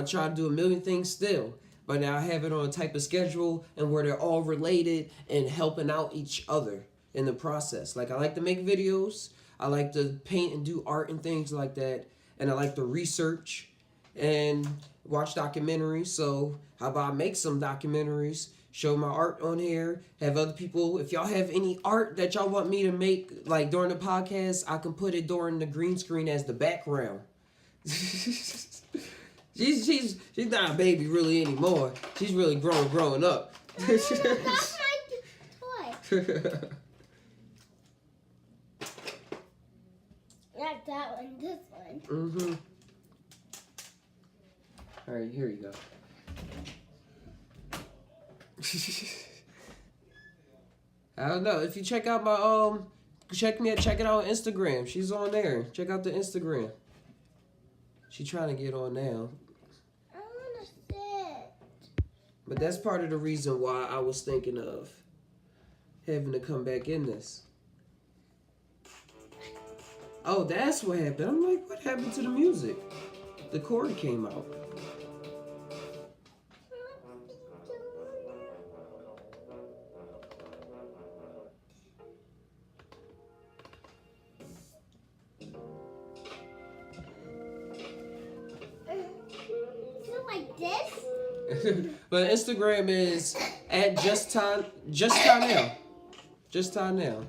try to do a million things still, but now I have it on a type of schedule and where they're all related and helping out each other in the process. Like I like to make videos, I like to paint and do art and things like that, and I like to research and watch documentaries. So how about I make some documentaries, show my art on here, have other people, if y'all have any art that y'all want me to make like during the podcast, I can put it during the green screen as the background. she's not a baby really anymore. She's really growing up. That's my toy. Not that one, this one. Mm-hmm. Alright, here you go. I don't know. If you check out my check it out on Instagram. She's on there. Check out the Instagram. She trying to get on now. I wanna sit. But that's part of the reason why I was thinking of having to come back in this. Oh, that's what happened. I'm like, what happened to the music? The chord came out. Like this? But Instagram is at just time now. Just time now.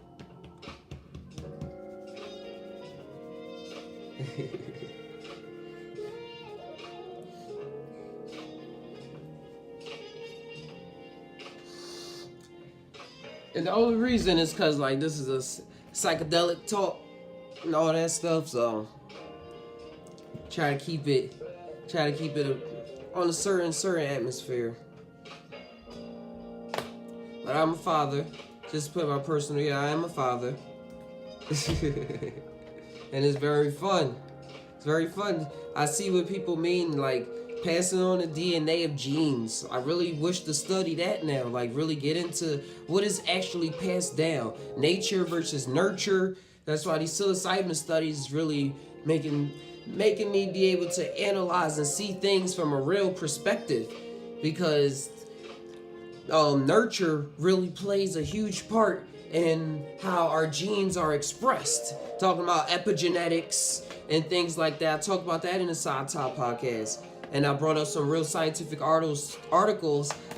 And the only reason is because, like, this is a psychedelic talk and all that stuff, so try to keep it on a certain atmosphere. But I'm a father. Just put my personal, I am a father. And it's very fun. It's very fun. I see what people mean, like passing on the DNA of genes. I really wish to study that now, like really get into what is actually passed down. Nature versus nurture. That's why these psilocybin studies is really making me be able to analyze and see things from a real perspective, because nurture really plays a huge part in how our genes are expressed. Talking about epigenetics and things like that. I talked about that in the Side Top podcast. And I brought up some real scientific articles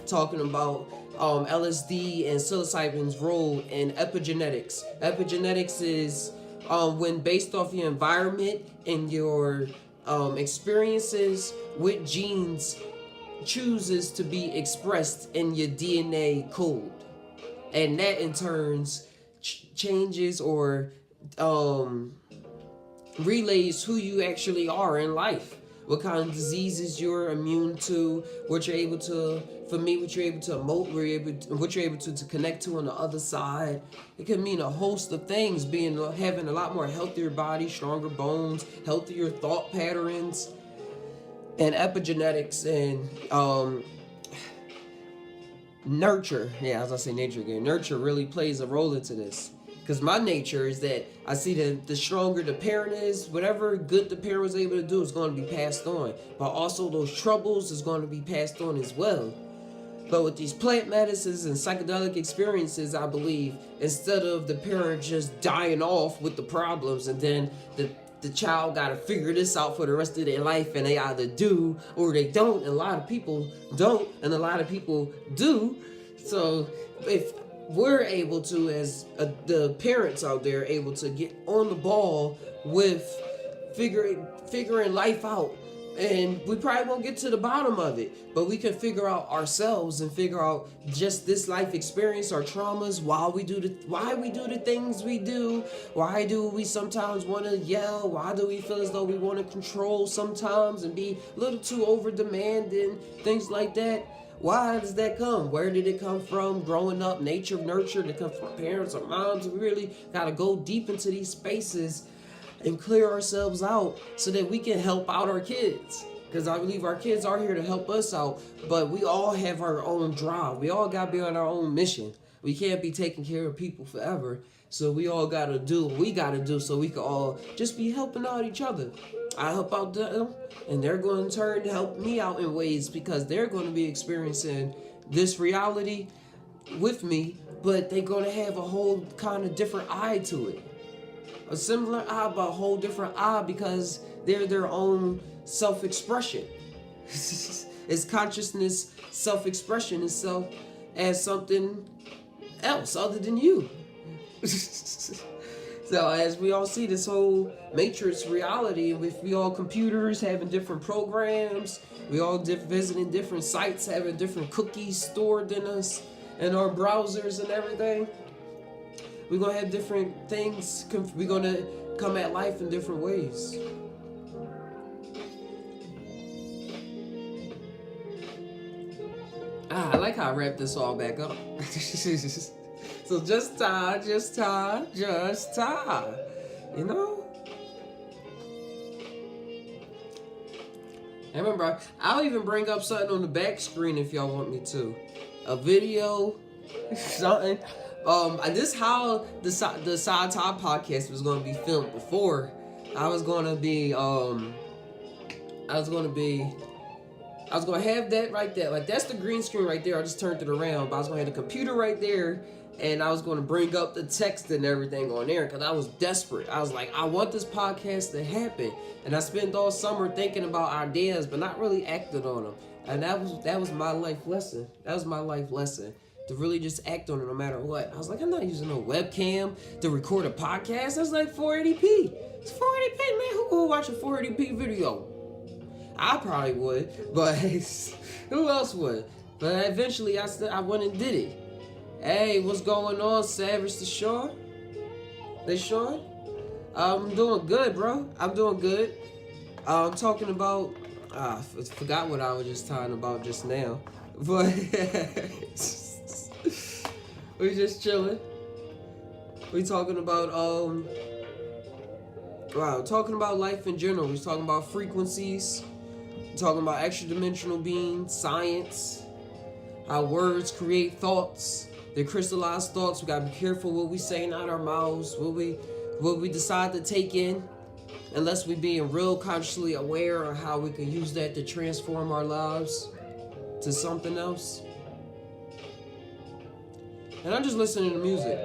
talking about LSD and psilocybin's role in epigenetics. Epigenetics is when based off your environment and your experiences with genes chooses to be expressed in your DNA code. And that in turns changes or relays who you actually are in life. What kind of diseases you're immune to, what you're able to, for me, what you're able to emote, what you're able to connect to on the other side. It can mean a host of things, having a lot more healthier body, stronger bones, healthier thought patterns, and epigenetics and nurture. Yeah, as I say nature again, nurture really plays a role into this. Because my nature is that I see that the stronger the parent is, whatever good the parent was able to do is going to be passed on. But also those troubles is going to be passed on as well. But with these plant medicines and psychedelic experiences, I believe, instead of the parent just dying off with the problems and then the child got to figure this out for the rest of their life, and they either do or they don't. And a lot of people don't, and a lot of people do. So if we're able to, as the parents out there, able to get on the ball with figuring life out, and we probably won't get to the bottom of it, but we can figure out ourselves and figure out just this life experience, our traumas, why we do the things we do, why do we sometimes want to yell, why do we feel as though we want to control sometimes and be a little too over demanding, things like that. Why does that come? Where did it come from? Growing up, nature, nurture, did it come from parents or moms? We really got to go deep into these spaces and clear ourselves out so that we can help out our kids. Because I believe our kids are here to help us out, but we all have our own drive. We all got to be on our own mission. We can't be taking care of people forever. So we all got to do what we got to do so we can all just be helping out each other. I help out them, and they're going to turn to help me out in ways because they're going to be experiencing this reality with me, but they're going to have a whole kind of different eye to it. A similar eye, but a whole different eye because they're their own self-expression. It's consciousness, self-expression itself as something else other than you. So as we all see this whole matrix reality with we all computers having different programs, we all visiting different sites, having different cookies stored in us and our browsers and everything, we're going to have different things. We're going to come at life in different ways. I like how I wrap this all back up. So just tie, you know? And remember, I'll even bring up something on the back screen if y'all want me to. A video, something. This is how the Side Top podcast was going to be filmed before. I was going to have that right there. Like, that's the green screen right there. I just turned it around. But I was going to have the computer right there. And I was going to bring up the text and everything on there because I was desperate. I was like, I want this podcast to happen. And I spent all summer thinking about ideas, but not really acting on them. And that was my life lesson. That was my life lesson. To really just act on it no matter what. I was like, I'm not using no webcam to record a podcast. That's like 480p. It's 480p, man. Who will watch a 480p video? I probably would, but who else would? But eventually I went and did it. Hey, what's going on, Savage the Sean? They Sean? I'm doing good, bro. I'm doing good. I'm talking about. Forgot what I was just talking about just now, but we just chilling. We talking about talking about life in general. We talking about frequencies. We talking about extra dimensional beings, science, how words create thoughts. They're crystallized thoughts. We gotta be careful what we saying out our mouths, what we decide to take in, unless we being real consciously aware of how we can use that to transform our lives to something else. And I'm just listening to music.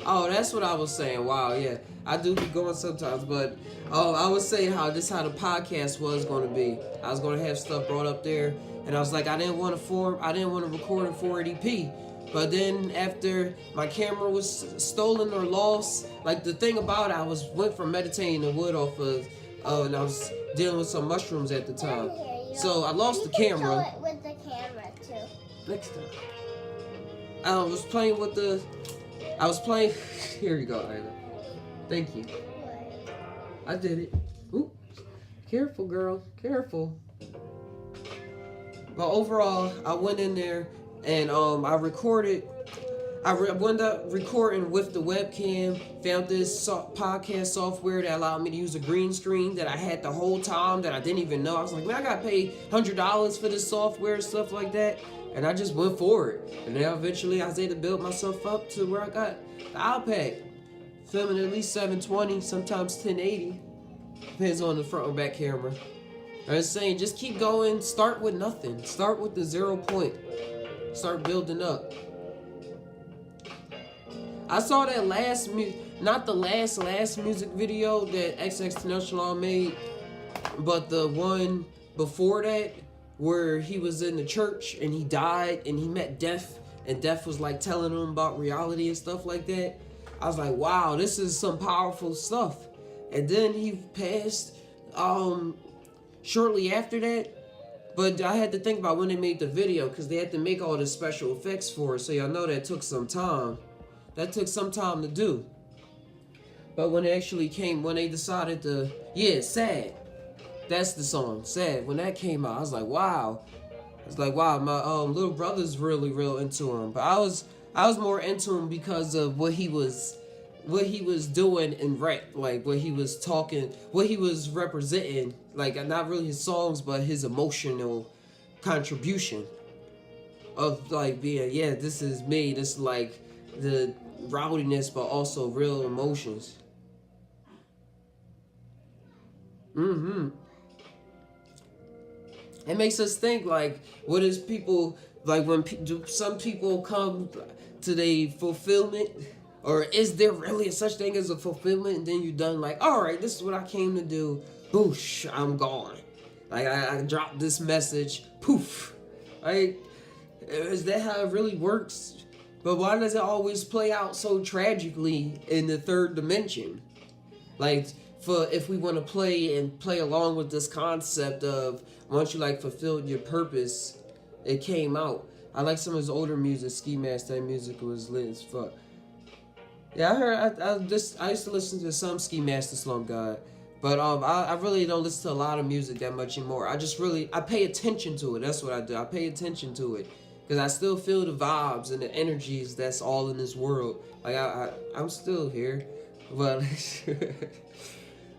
Oh, that's what I was saying. Wow, yeah. I do be going sometimes, but I was saying how the podcast was going to be. I was going to have stuff brought up there, and I was like, I didn't want to record in 480p. But then after my camera was stolen or lost, like the thing about it, I went from meditating in the wood off of, and I was dealing with some mushrooms at the time. So I lost the camera. Show it with the camera too. Next time. I was playing. Here you go, Ayla. Thank you. I did it. Ooh. Careful, girl. Careful. But overall, I went in there and I recorded. I wound up recording with the webcam. Found this podcast software that allowed me to use a green screen that I had the whole time that I didn't even know. I was like, man, I gotta pay $100 for this software and stuff like that. And I just went for it. And now eventually I was able to build myself up to where I got the iPad. Filming at least 720, sometimes 1080. Depends on the front or back camera. I was saying, just keep going. Start with nothing. Start with the 0 point. Start building up. I saw that not the last music video that XXXTentacion made, but the one before that, where he was in the church and he died and he met death, and death was like telling him about reality and stuff like that. I was like, wow, this is some powerful stuff. And then he passed shortly after that. But I had to think about when they made the video, because they had to make all the special effects for it. So y'all know that took some time. That took some time to do. But when it actually came, when they decided to, Sad. That's the song, Sad. When that came out, I was like, wow. My little brother's really real into him. But I was more into him because of what he was doing in rap, like what he was talking, what he was representing, like not really his songs, but his emotional contribution of like being, this is me, this is like the rowdiness, but also real emotions. It makes us think, like, what is people, like when do some people come to the fulfillment, or is there really such thing as a fulfillment, and then you done like, all right, this is what I came to do, boosh, I'm gone. Like I dropped this message, poof. Like, is that how it really works? But why does it always play out so tragically in the third dimension? Like, if we want to play along with this concept of once you like fulfilled your purpose, it came out. I like some of his older music. Ski Mask, that music was lit as fuck. Yeah, I used to listen to some Ski Master Slump God, but I really don't listen to a lot of music that much anymore. I pay attention to it. That's what I do. I pay attention to it because I still feel the vibes and the energies that's all in this world. Like I'm still here, but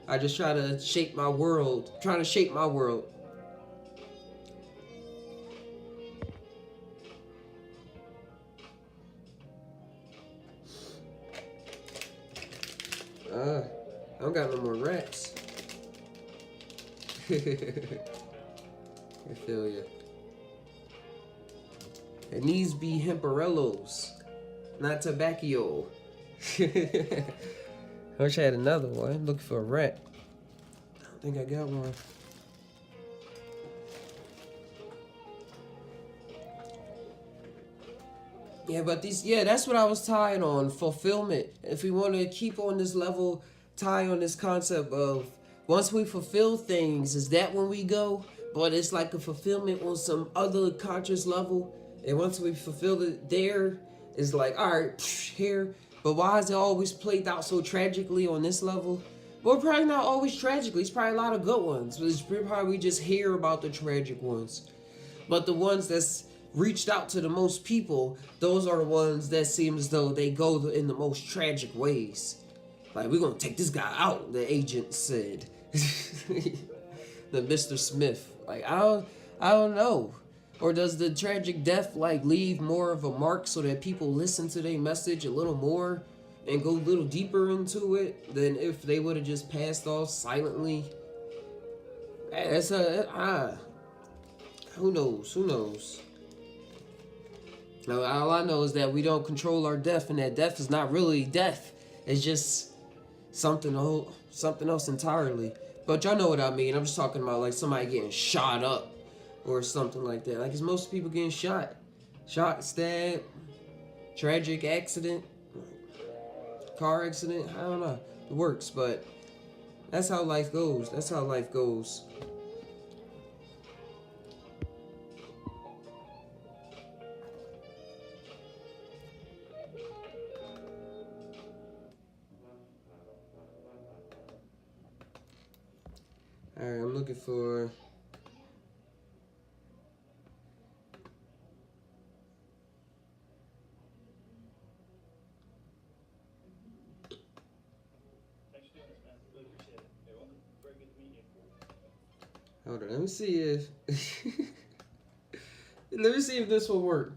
I just try to shape my world. Trying to shape my world. I don't got no more rats. I feel ya. And these be hemperellos, not tobacco. I wish I had another one. I'm looking for a rat. I don't think I got one. Yeah, but that's what I was tying on, fulfillment. If we want to keep on this level, tie on this concept of once we fulfill things, is that when we go? but it's like a fulfillment on some other conscious level. And once we fulfill it there, it's like, all right, here. But why is it always played out so tragically on this level? Well, probably not always tragically. It's probably a lot of good ones. But it's probably we just hear about the tragic ones. But the ones that's reached out to the most people, those are the ones that seem as though they go in the most tragic ways. Like, we're going to take this guy out, the agent said. The Mr. Smith. Like, I don't know. Or does the tragic death, like, leave more of a mark so that people listen to their message a little more and go a little deeper into it than if they would have just passed off silently? It's who knows? Now, all I know is that we don't control our death, and that death is not really death. It's just something else entirely. But y'all know what I mean. I'm just talking about like somebody getting shot up or something like that. Like, it's most people getting shot, stabbed, tragic accident, car accident. I don't know. It works, but that's how life goes. Alright, I'm looking for... Hold on, let me see if... Let me see if this will work.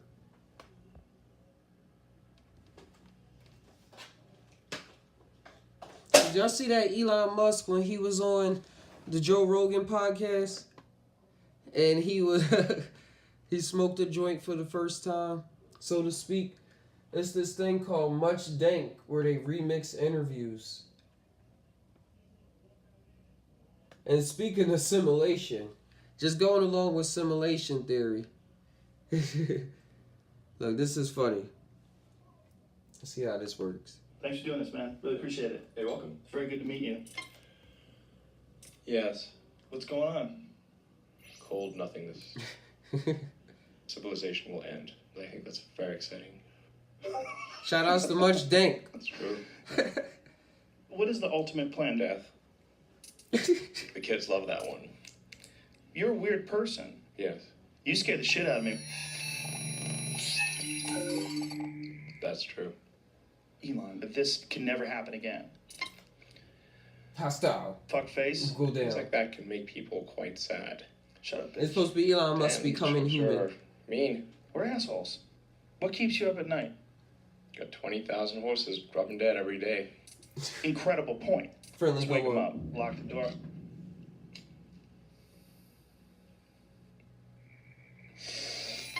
Did y'all see that Elon Musk when he was on the Joe Rogan podcast? And he was... he smoked a joint for the first time, so to speak. It's this thing called Much Dank, where they remix interviews. And speaking of simulation, just going along with simulation theory. Look, this is funny. Let's see how this works. Thanks for doing this, man. Really appreciate it. You're welcome. It's very good to meet you. Yes. What's going on? Cold nothingness. Civilization will end. I think that's very exciting. Shout outs to Much Dank. That's true. What is the ultimate plan, Death? The kids love that one. You're a weird person. Yes. You scared the shit out of me. That's true. Elon, but this can never happen again. Hostile. Fuck face. Go down. Things like that can make people quite sad. Shut up, bitch. It's supposed to be Elon Musk And becoming sure, human. Mean. We're assholes. What keeps you up at night? Got 20,000 horses dropping dead every day. Incredible point. Friendly Let's wake go him up. up. Lock the door.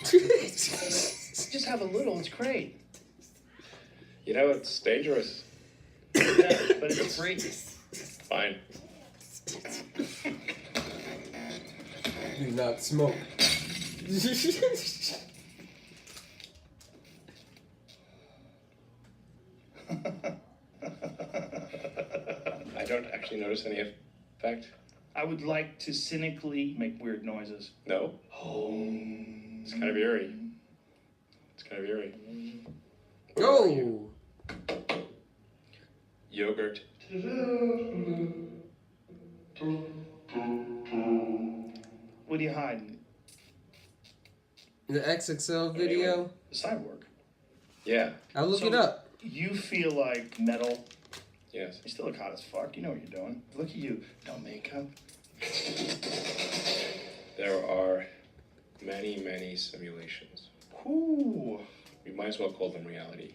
Just have a little. It's great. You know, it's dangerous. Yeah, but it's free. Fine. Do not smoke. I don't actually notice any effect. I would like to cynically make weird noises. No. It's kind of eerie. Go! Yogurt. What are you hiding? The XXL video? Cyborg. Yeah. I'll look So- it up. You feel like metal. Yes. You still look hot as fuck. You know what you're doing. Look at you. No makeup. There are many, many simulations. Ooh. We might as well call them reality.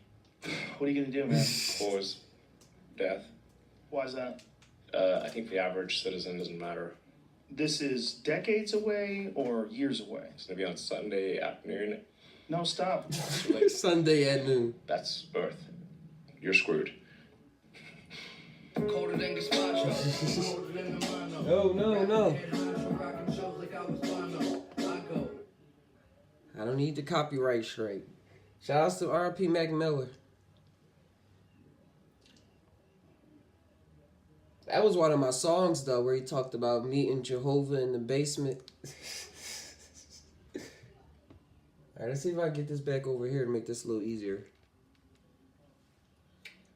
What are you gonna do, man? Cause death. Why is that? I think the average citizen doesn't matter. This is decades away or years away? It's gonna be on Sunday afternoon. No, stop. Sunday at noon. That's Earth. You're screwed. Colder than gazpacho. Colder than the mano. No. Rocking shows like I was Bono. I go. I don't need the copyright straight. Shout outs to R.P. Mac Miller. That was one of my songs, though, where he talked about meeting Jehovah in the basement. All right, let's see if I can get this back over here to make this a little easier.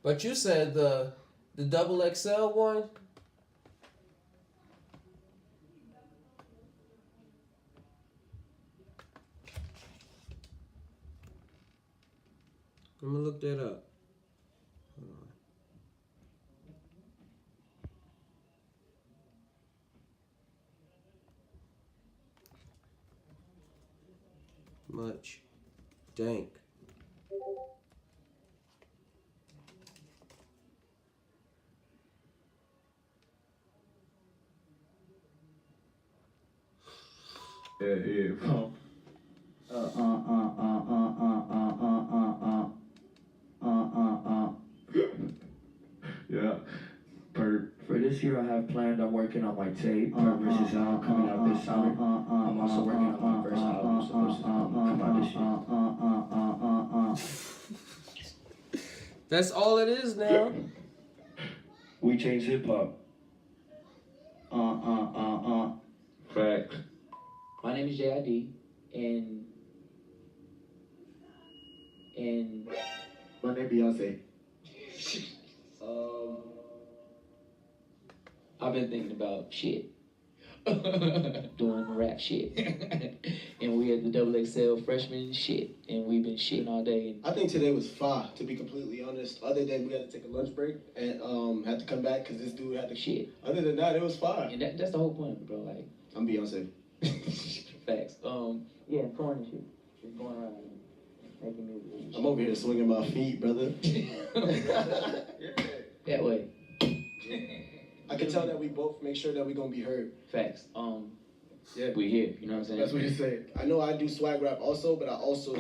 But you said the double XL one? I'm gonna look that up. Hold on. Much dank. Yeah. Yeah. For this year, I have planned on working on my tape. Purpose is out, coming out this summer. I'm also working on my first album, supposed to come out this year. That's all it is now. We change hip hop. Fact. My name is JID, and My name Beyonce. I've been thinking about shit. Doing rap shit. And we at the double XL freshman shit, and we've been shitting all day. I think today was fire, to be completely honest. Other than we had to take a lunch break and had to come back because this dude had to Shit. Other than that, it was fire. And that's the whole point, bro. Like, I'm Beyonce. facts. Yeah, touring and shit. Just going around and making music. I'm over here swinging my feet, brother. That way. I can tell that we both make sure that we're gonna be heard. Facts. Yeah. We here. You know what I'm saying? That's what you say. I know I do swag rap also, but I also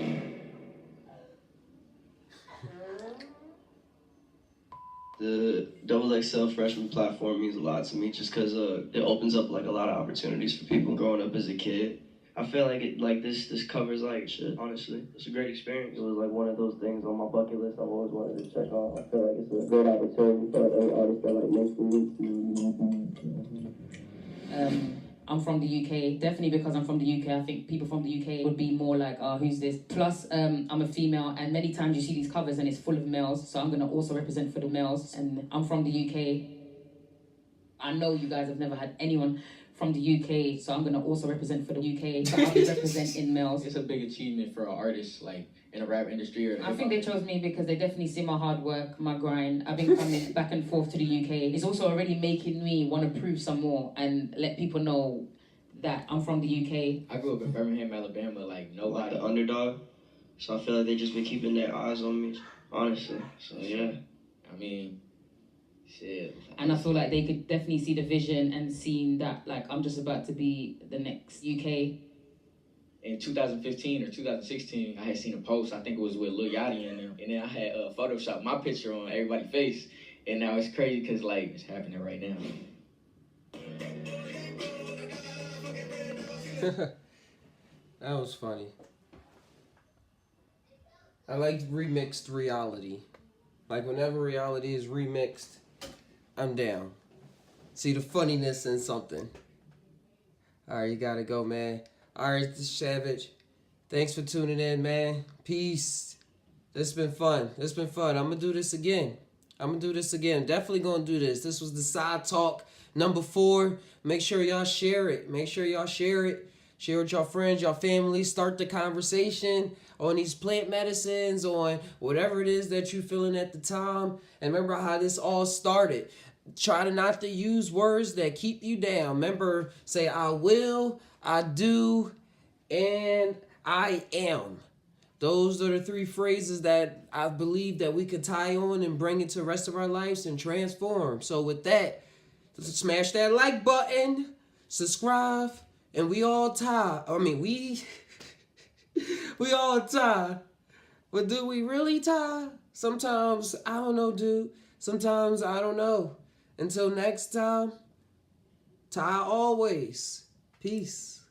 The double XL freshman platform means a lot to me just because it opens up like a lot of opportunities for people growing up as a kid. I feel like this covers like shit, honestly. It's a great experience. It was like one of those things on my bucket list I've always wanted to check off. I feel like it's a great opportunity for every artist that like makes music. I'm from the UK, definitely because I'm from the UK. I think people from the UK would be more like, oh, who's this? Plus, I'm a female, and many times you see these covers and it's full of males, so I'm going to also represent for the males. And I'm from the UK. I know you guys have never had anyone from the UK, so I'm going to also represent for the UK. So I'll be representing males. It's a big achievement for an artist, like, in a rap industry. Or I think they chose me because they definitely see my hard work, my grind. I've been coming back and forth to the UK. It's also already making me want to prove some more and let people know that I'm from the UK. I grew up in Birmingham, Alabama, like nobody. Like the underdog. So I feel like they just been keeping their eyes on me, honestly. So yeah. I mean, shit. And I feel like they could definitely see the vision and seeing that, like, I'm just about to be the next UK. In 2015 or 2016, I had seen a post, I think it was with Lil Yachty in them, and then I had Photoshopped my picture on everybody's face, and now it's crazy because, like, it's happening right now. That was funny. I like remixed reality. Like, whenever reality is remixed, I'm down. See the funniness in something. Alright, you gotta go, man. Alright, this is Savage. Thanks for tuning in, man. Peace. This has been fun. I'm gonna do this again. Definitely gonna do this. This was the Side Talk number 4. Make sure y'all share it. Share with your friends, your family. Start the conversation on these plant medicines, on whatever it is that you're feeling at the time. And remember how this all started. Try to not to use words that keep you down. Remember, say I will, I do, and I am. Those are the 3 phrases that I believe that we could tie on and bring into the rest of our lives and transform. So with that, smash that like button, subscribe, and we all tie. I mean, we all tie. But do we really tie? Sometimes, I don't know, dude. Sometimes, I don't know. Until next time, tie always. Peace.